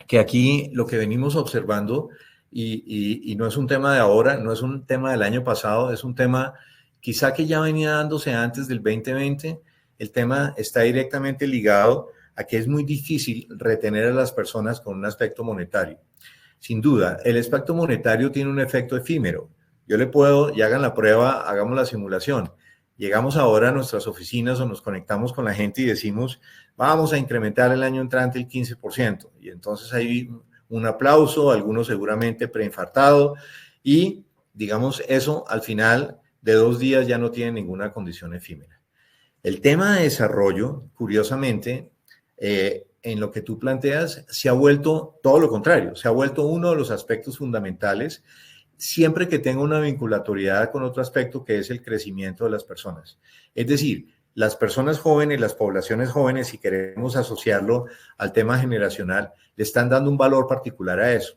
que aquí lo que venimos observando, y no es un tema de ahora, no es un tema del año pasado, es un tema quizá que ya venía dándose antes del 2020. El tema está directamente ligado a que es muy difícil retener a las personas con un aspecto monetario. Sin duda, el aspecto monetario tiene un efecto efímero. Yo le puedo, y hagan la prueba, hagamos la simulación. Llegamos ahora a nuestras oficinas o nos conectamos con la gente y decimos, vamos a incrementar el año entrante el 15%. Y entonces hay un aplauso, algunos seguramente preinfartado, y digamos eso al final de 2 días ya no tiene ninguna condición efímera. El tema de desarrollo, curiosamente, en lo que tú planteas, se ha vuelto todo lo contrario, se ha vuelto uno de los aspectos fundamentales, siempre que tenga una vinculatoriedad con otro aspecto, que es el crecimiento de las personas. Es decir, las personas jóvenes, las poblaciones jóvenes, si queremos asociarlo al tema generacional, le están dando un valor particular a eso.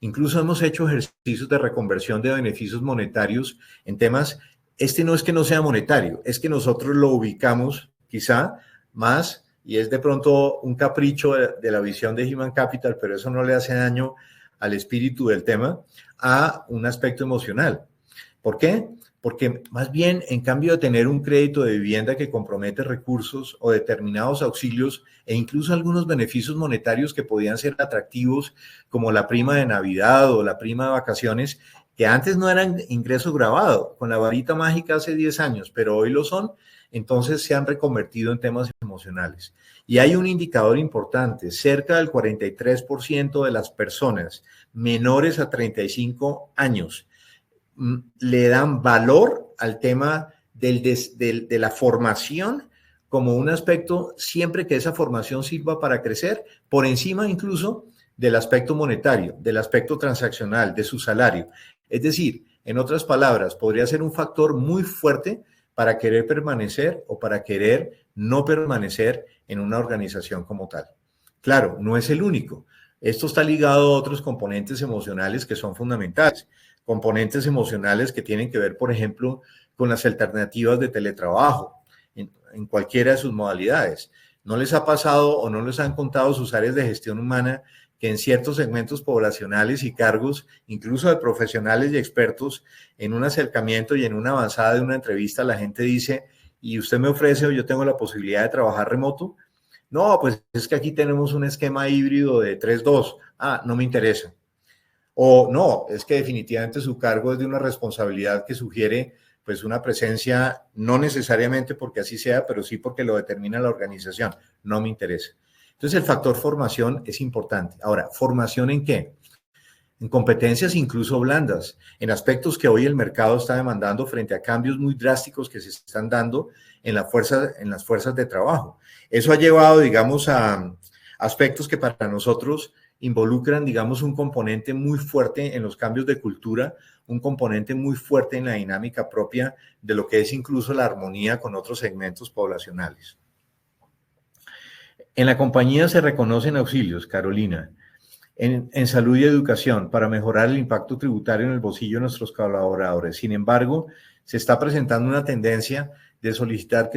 Incluso hemos hecho ejercicios de reconversión de beneficios monetarios en temas. Este no es que no sea monetario, es que nosotros lo ubicamos quizá más, y es de pronto un capricho de la visión de Human Capital, pero eso no le hace daño al espíritu del tema, a un aspecto emocional. ¿Por qué? porque más bien, en cambio de tener un crédito de vivienda que compromete recursos o determinados auxilios e incluso algunos beneficios monetarios que podían ser atractivos, como la prima de Navidad o la prima de vacaciones, que antes no eran ingreso grabado, con la varita mágica hace 10 años, pero hoy lo son, entonces se han reconvertido en temas emocionales. Y hay un indicador importante: cerca del 43% de las personas menores a 35 años le dan valor al tema de la formación como un aspecto, siempre que esa formación sirva para crecer, por encima incluso del aspecto monetario, del aspecto transaccional, de su salario. Es decir, en otras palabras, podría ser un factor muy fuerte para querer permanecer o para querer no permanecer en una organización como tal. Claro, no es el único. Esto está ligado a otros componentes emocionales que son fundamentales. Componentes emocionales que tienen que ver, por ejemplo, con las alternativas de teletrabajo en cualquiera de sus modalidades. ¿No les ha pasado o no les han contado sus áreas de gestión humana que en ciertos segmentos poblacionales y cargos, incluso de profesionales y expertos, en un acercamiento y en una avanzada de una entrevista, la gente dice: ¿y usted me ofrece o yo tengo la posibilidad de trabajar remoto? No, pues es que aquí tenemos un esquema híbrido de 3-2. Ah, no me interesa. O no, es que definitivamente su cargo es de una responsabilidad que sugiere pues una presencia, no necesariamente porque así sea, pero sí porque lo determina la organización. No me interesa. Entonces el factor formación es importante. Ahora, ¿formación en qué? En competencias incluso blandas, en aspectos que hoy el mercado está demandando frente a cambios muy drásticos que se están dando en las fuerzas de trabajo. Eso ha llevado, digamos, a aspectos que para nosotros involucran, digamos, un componente muy fuerte en los cambios de cultura, un componente muy fuerte en la dinámica propia de lo que es incluso la armonía con otros segmentos poblacionales. En la compañía se reconocen auxilios, Carolina, en salud y educación para mejorar el impacto tributario en el bolsillo de nuestros colaboradores. Sin embargo, se está presentando una tendencia de solicitar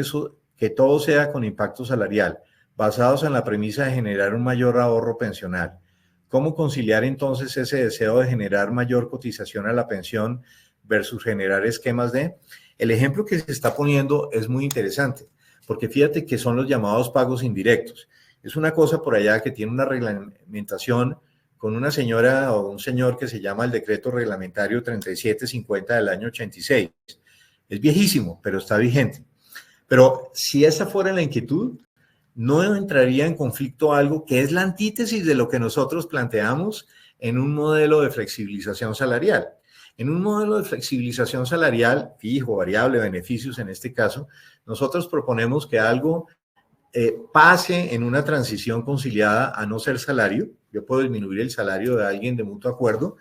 que todo sea con impacto salarial, basados en la premisa de generar un mayor ahorro pensional. ¿Cómo conciliar entonces ese deseo de generar mayor cotización a la pensión versus generar esquemas de? El ejemplo que se está poniendo es muy interesante, porque fíjate que son los llamados pagos indirectos. Es una cosa por allá que tiene una reglamentación con una señora o un señor que se llama el Decreto Reglamentario 3750 del año 86. Es viejísimo, pero está vigente. Pero si esa fuera la inquietud, no entraría en conflicto algo que es la antítesis de lo que nosotros planteamos en un modelo de flexibilización salarial. En un modelo de flexibilización salarial, fijo, variable, beneficios en este caso, nosotros proponemos que algo pase en una transición conciliada a no ser salario. Yo puedo disminuir el salario de alguien de mutuo acuerdo,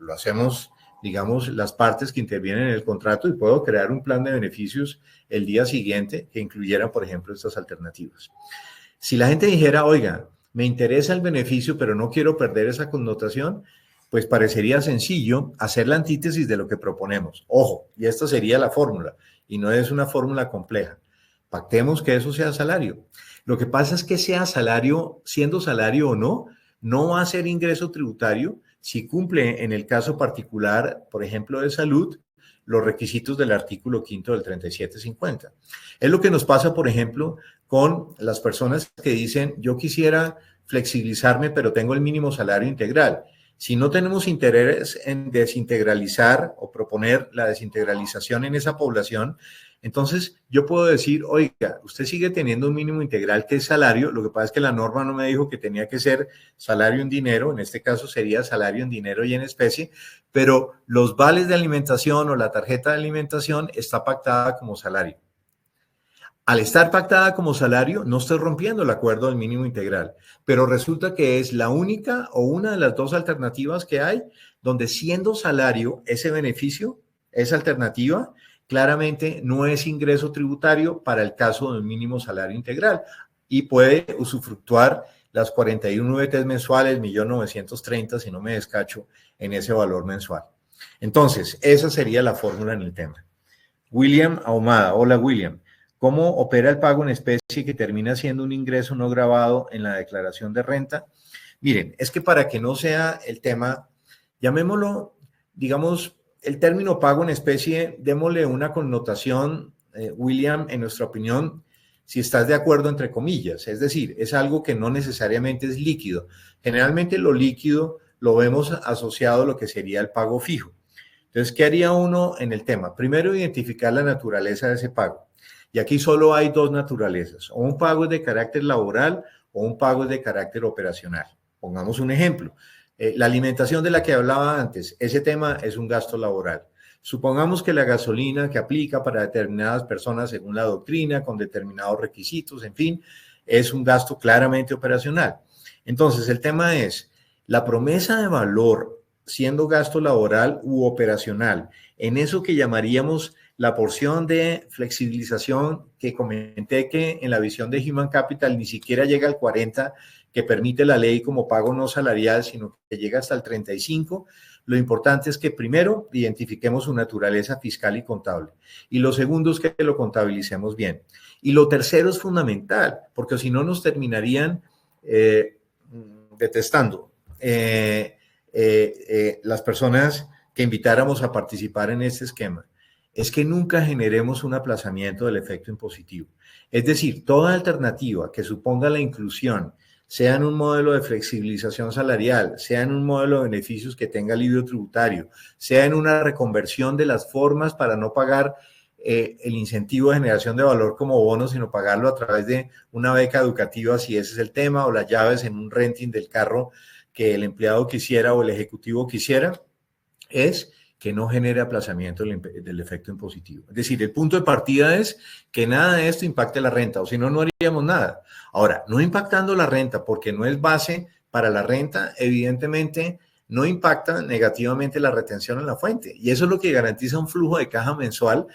lo hacemos, digamos, las partes que intervienen en el contrato, y puedo crear un plan de beneficios el día siguiente que incluyera, por ejemplo, estas alternativas. Si la gente dijera: oiga, me interesa el beneficio, pero no quiero perder esa connotación, pues parecería sencillo hacer la antítesis de lo que proponemos. Ojo, y esta sería la fórmula, y no es una fórmula compleja. Pactemos que eso sea salario. Lo que pasa es que sea salario, siendo salario o no, no va a ser ingreso tributario si cumple, en el caso particular, por ejemplo, de salud, los requisitos del artículo 5 del 3750. Es lo que nos pasa, por ejemplo, con las personas que dicen: yo quisiera flexibilizarme, pero tengo el mínimo salario integral. Si no tenemos interés en desintegralizar o proponer la desintegralización en esa población, entonces yo puedo decir: oiga, usted sigue teniendo un mínimo integral que es salario, lo que pasa es que la norma no me dijo que tenía que ser salario en dinero, en este caso sería salario en dinero y en especie, pero los vales de alimentación o la tarjeta de alimentación está pactada como salario. Al estar pactada como salario, no estoy rompiendo el acuerdo del mínimo integral, pero resulta que es la única o una de las dos alternativas que hay donde, siendo salario ese beneficio, esa alternativa, claramente no es ingreso tributario para el caso del mínimo salario integral y puede usufructuar las 41 VTs mensuales, 1.930.000, si no me descacho, en ese valor mensual. Entonces, esa sería la fórmula en el tema. William Ahumada. Hola, William. ¿Cómo opera el pago en especie que termina siendo un ingreso no grabado en la declaración de renta? Miren, es que para que no sea el tema, llamémoslo, digamos, el término pago en especie, démosle una connotación, William, en nuestra opinión, si estás de acuerdo, entre comillas, es decir, es algo que no necesariamente es líquido. Generalmente lo líquido lo vemos asociado a lo que sería el pago fijo. Entonces, ¿qué haría uno en el tema? Primero, identificar la naturaleza de ese pago. Y aquí solo hay dos naturalezas, o un pago es de carácter laboral o un pago es de carácter operacional. Pongamos un ejemplo. La alimentación de la que hablaba antes, ese tema es un gasto laboral. Supongamos que la gasolina que aplica para determinadas personas según la doctrina, con determinados requisitos, en fin, es un gasto claramente operacional. Entonces, el tema es, la promesa de valor siendo gasto laboral u operacional, en eso que llamaríamos la porción de flexibilización que comenté que en la visión de Human Capital ni siquiera llega al 40% que permite la ley como pago no salarial, sino que llega hasta el 35%. Lo importante es que primero identifiquemos su naturaleza fiscal y contable. Y lo segundo es que lo contabilicemos bien. Y lo tercero es fundamental, porque si no nos terminarían detestando las personas que invitáramos a participar en este esquema. Es que nunca generemos un aplazamiento del efecto impositivo. Es decir, toda alternativa que suponga la inclusión, sea en un modelo de flexibilización salarial, sea en un modelo de beneficios que tenga alivio tributario, sea en una reconversión de las formas para no pagar el incentivo de generación de valor como bono, sino pagarlo a través de una beca educativa, si ese es el tema, o las llaves en un renting del carro que el empleado quisiera o el ejecutivo quisiera, es que no genere aplazamiento del efecto impositivo. Es decir, el punto de partida es que nada de esto impacte la renta, o si no, no haríamos nada. Ahora, no impactando la renta, porque no es base para la renta, evidentemente no impacta negativamente la retención en la fuente. Y eso es lo que garantiza un flujo de caja mensual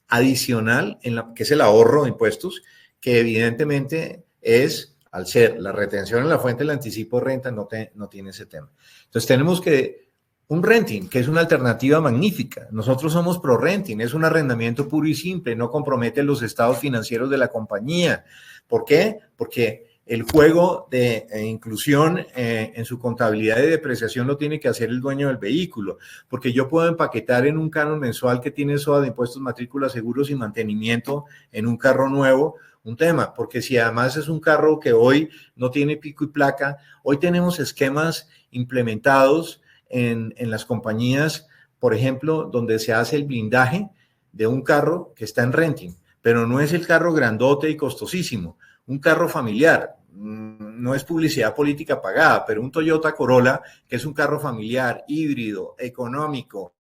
adicional, que es el ahorro de impuestos, que evidentemente es, al ser la retención en la fuente, el anticipo de renta no tiene ese tema. Entonces tenemos que un renting, que es una alternativa magnífica. Nosotros somos pro renting, es un arrendamiento puro y simple, no compromete los estados financieros de la compañía. ¿Por qué? Porque el juego de inclusión en su contabilidad de depreciación lo tiene que hacer el dueño del vehículo, porque yo puedo empaquetar en un canon mensual que tiene SOA de impuestos, matrículas, seguros y mantenimiento en un carro nuevo, un tema, porque si además es un carro que hoy no tiene pico y placa, hoy tenemos esquemas implementados en las compañías, por ejemplo, donde se hace el blindaje de un carro que está en renting, pero no es el carro grandote y costosísimo, un carro familiar, no es publicidad política pagada, pero un Toyota Corolla, que es un carro familiar, híbrido, económico,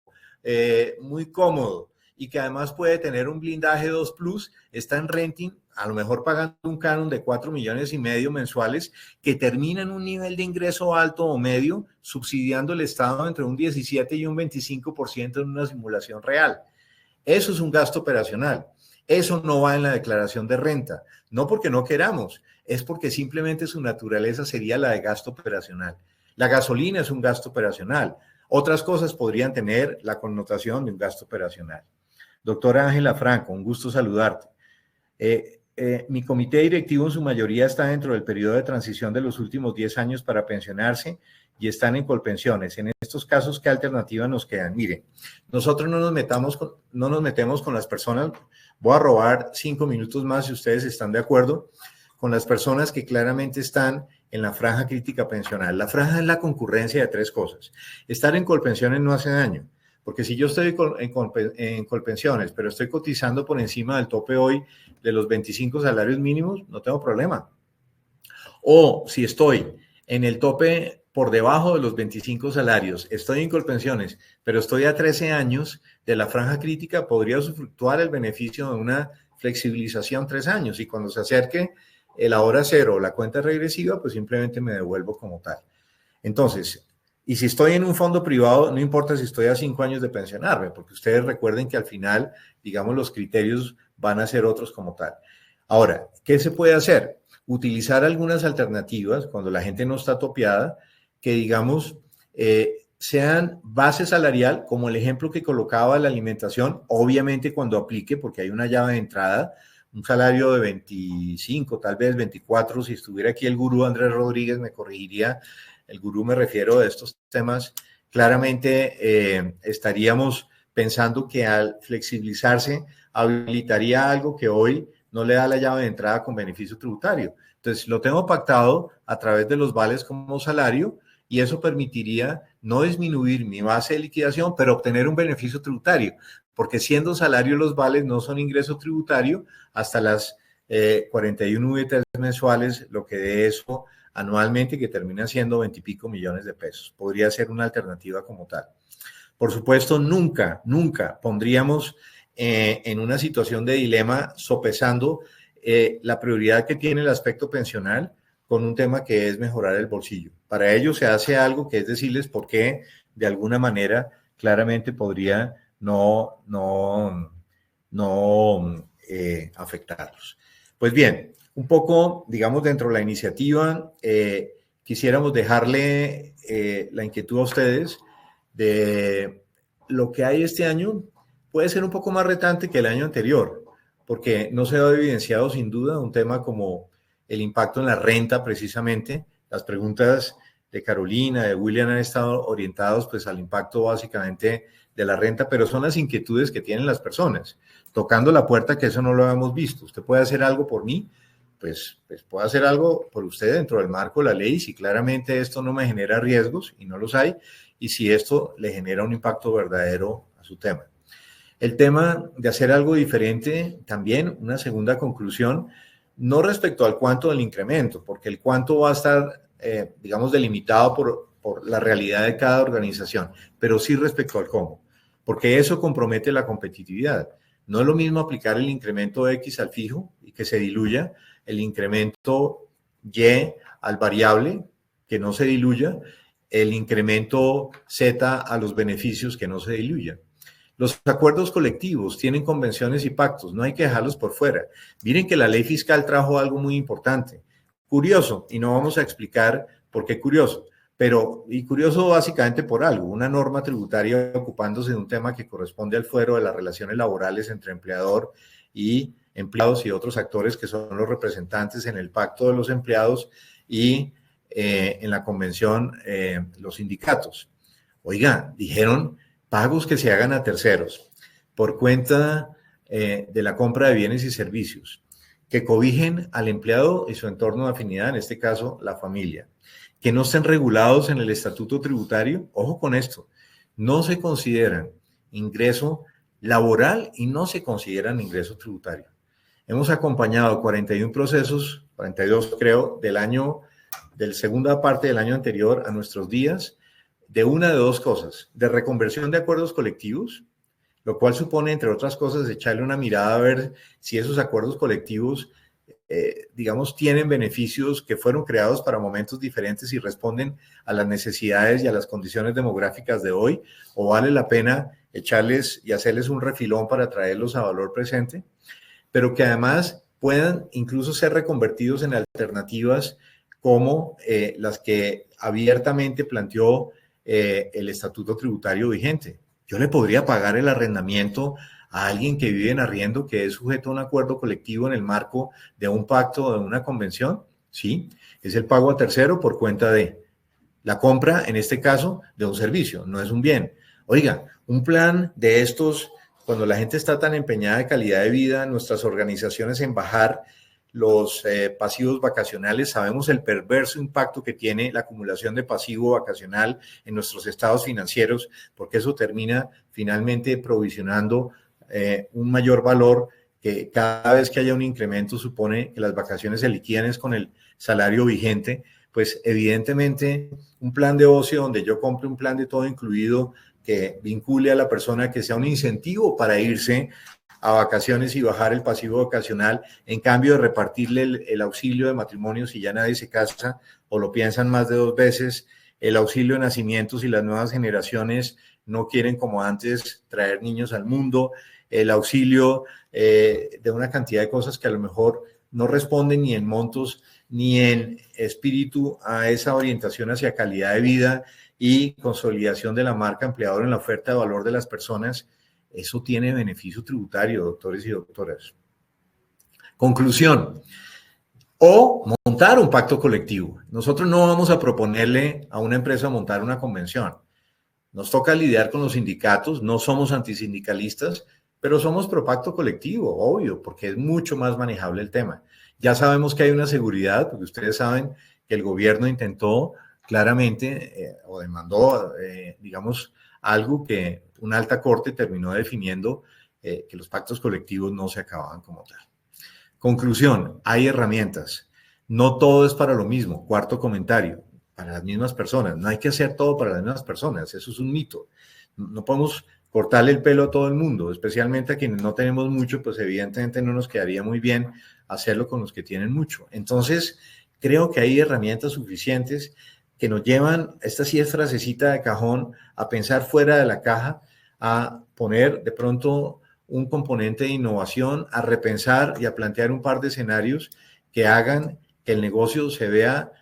muy cómodo y que además puede tener un blindaje 2 Plus, está en renting, a lo mejor pagando un canon de 4,5 millones mensuales, que termina en un nivel de ingreso alto o medio, subsidiando el Estado entre un 17 y un 25% en una simulación real. Eso es un gasto operacional. Eso no va en la declaración de renta. No porque no queramos, es porque simplemente su naturaleza sería la de gasto operacional. La gasolina es un gasto operacional. Otras cosas podrían tener la connotación de un gasto operacional. Doctora Ángela Franco, un gusto saludarte. Mi comité directivo en su mayoría está dentro del periodo de transición de los últimos 10 años para pensionarse y están en Colpensiones. En estos casos, ¿qué alternativas nos quedan? Miren, nosotros no nos metemos con las personas, voy a robar 5 minutos más si ustedes están de acuerdo, con las personas que claramente están en la franja crítica pensional. La franja es la concurrencia de 3 cosas. Estar en Colpensiones no hace daño, porque si yo estoy en Colpensiones, pero estoy cotizando por encima del tope hoy de los 25 salarios mínimos, no tengo problema. O si estoy en el tope por debajo de los 25 salarios, estoy en Colpensiones, pero estoy a 13 años de la franja crítica, podría usufructuar el beneficio de una flexibilización 3 años y cuando se acerque la hora cero o la cuenta regresiva, pues simplemente me devuelvo como tal. Entonces, y si estoy en un fondo privado, no importa si estoy a 5 años de pensionarme, porque ustedes recuerden que al final, digamos, los criterios van a ser otros como tal. Ahora, ¿qué se puede hacer? Utilizar algunas alternativas cuando la gente no está topeada, que digamos, sean base salarial, como el ejemplo que colocaba la alimentación, obviamente cuando aplique, porque hay una llave de entrada, un salario de 25, tal vez 24, si estuviera aquí el gurú Andrés Rodríguez me corregiría, el gurú me refiero a estos temas, claramente estaríamos pensando que al flexibilizarse habilitaría algo que hoy no le da la llave de entrada con beneficio tributario. Entonces, lo tengo pactado a través de los vales como salario y eso permitiría no disminuir mi base de liquidación, pero obtener un beneficio tributario, porque siendo salario los vales no son ingreso tributario hasta las 41 UITs mensuales, lo que de eso anualmente, que termina siendo 20 y pico millones de pesos. Podría ser una alternativa como tal. Por supuesto, nunca pondríamos en una situación de dilema sopesando la prioridad que tiene el aspecto pensional con un tema que es mejorar el bolsillo. Para ello se hace algo que es decirles por qué de alguna manera claramente podría no afectarlos. Pues bien, un poco, digamos, dentro de la iniciativa, quisiéramos dejarle la inquietud a ustedes de lo que hay este año. Puede ser un poco más retante que el año anterior, porque no se ha evidenciado sin duda un tema como el impacto en la renta precisamente. Las preguntas de Carolina, de William han estado orientados pues al impacto básicamente de la renta, pero son las inquietudes que tienen las personas, tocando la puerta que eso no lo hemos visto. Usted puede hacer algo por mí, pues puede hacer algo por usted dentro del marco de la ley, si claramente esto no me genera riesgos, y no los hay, y si esto le genera un impacto verdadero a su tema. El tema de hacer algo diferente, también una segunda conclusión, no respecto al cuánto del incremento, porque el cuánto va a estar, digamos, delimitado por la realidad de cada organización, pero sí respecto al cómo, porque eso compromete la competitividad. No es lo mismo aplicar el incremento X al fijo y que se diluya, el incremento Y al variable, que no se diluya, el incremento Z a los beneficios, que no se diluya. Los acuerdos colectivos tienen convenciones y pactos, no hay que dejarlos por fuera. Miren que la ley fiscal trajo algo muy importante. Curioso, y no vamos a explicar por qué curioso, y curioso básicamente por algo, una norma tributaria ocupándose de un tema que corresponde al fuero de las relaciones laborales entre empleador y empleados y otros actores que son los representantes en el pacto de los empleados y en la convención los sindicatos. Oiga, dijeron pagos que se hagan a terceros por cuenta de la compra de bienes y servicios, que cobijen al empleado y su entorno de afinidad, en este caso la familia, que no estén regulados en el estatuto tributario. Ojo con esto, no se consideran ingreso laboral y no se consideran ingreso tributario. Hemos acompañado 41 procesos, 42 creo, de la segunda parte del año anterior a nuestros días, de una de dos cosas, de reconversión de acuerdos colectivos, lo cual supone, entre otras cosas, echarle una mirada a ver si esos acuerdos colectivos, digamos, tienen beneficios que fueron creados para momentos diferentes y responden a las necesidades y a las condiciones demográficas de hoy, o vale la pena echarles y hacerles un refilón para traerlos a valor presente, pero que además puedan incluso ser reconvertidos en alternativas como las que abiertamente planteó el estatuto tributario vigente. Yo le podría pagar el arrendamiento a alguien que vive en arriendo, que es sujeto a un acuerdo colectivo en el marco de un pacto o de una convención, ¿sí? Es el pago a tercero por cuenta de la compra, en este caso, de un servicio, no es un bien. Oiga, un plan de estos, cuando la gente está tan empeñada de calidad de vida en nuestras organizaciones en bajar los pasivos vacacionales, sabemos el perverso impacto que tiene la acumulación de pasivo vacacional en nuestros estados financieros, porque eso termina finalmente provisionando un mayor valor que cada vez que haya un incremento supone que las vacaciones se liquidan con el salario vigente. Pues evidentemente un plan de ocio donde yo compre un plan de todo incluido que vincule a la persona, que sea un incentivo para irse a vacaciones y bajar el pasivo vacacional, en cambio de repartirle el auxilio de matrimonio si ya nadie se casa o lo piensan más de 2 veces, el auxilio de nacimientos si las nuevas generaciones no quieren como antes traer niños al mundo, el auxilio de una cantidad de cosas que a lo mejor no responden ni en montos ni en espíritu a esa orientación hacia calidad de vida y consolidación de la marca empleador en la oferta de valor de las personas. Eso tiene beneficio tributario, doctores y doctoras. Conclusión. O montar un pacto colectivo. Nosotros no vamos a proponerle a una empresa montar una convención. Nos toca lidiar con los sindicatos, no somos antisindicalistas, pero somos pro pacto colectivo, obvio, porque es mucho más manejable el tema. Ya sabemos que hay una seguridad, porque ustedes saben que el gobierno intentó claramente o demandó, digamos, algo que una alta corte terminó definiendo que los pactos colectivos no se acababan como tal. Conclusión, hay herramientas. No todo es para lo mismo. Cuarto comentario, para las mismas personas. No hay que hacer todo para las mismas personas. Eso es un mito. No podemos cortarle el pelo a todo el mundo, especialmente a quienes no tenemos mucho, pues evidentemente no nos quedaría muy bien hacerlo con los que tienen mucho. Entonces, creo que hay herramientas suficientes que nos llevan, esta sí es frasecita de cajón, a pensar fuera de la caja, a poner de pronto un componente de innovación, a repensar y a plantear un par de escenarios que hagan que el negocio se vea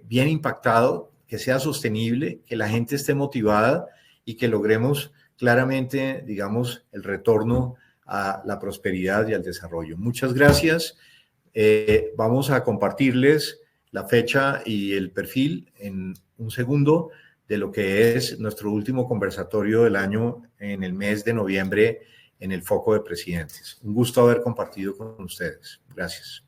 bien impactado, que sea sostenible, que la gente esté motivada y que logremos claramente, digamos, el retorno a la prosperidad y al desarrollo. Muchas gracias. Vamos a compartirles la fecha y el perfil en un segundo de lo que es nuestro último conversatorio del año en el mes de noviembre en el Foco de Presidentes. Un gusto haber compartido con ustedes. Gracias.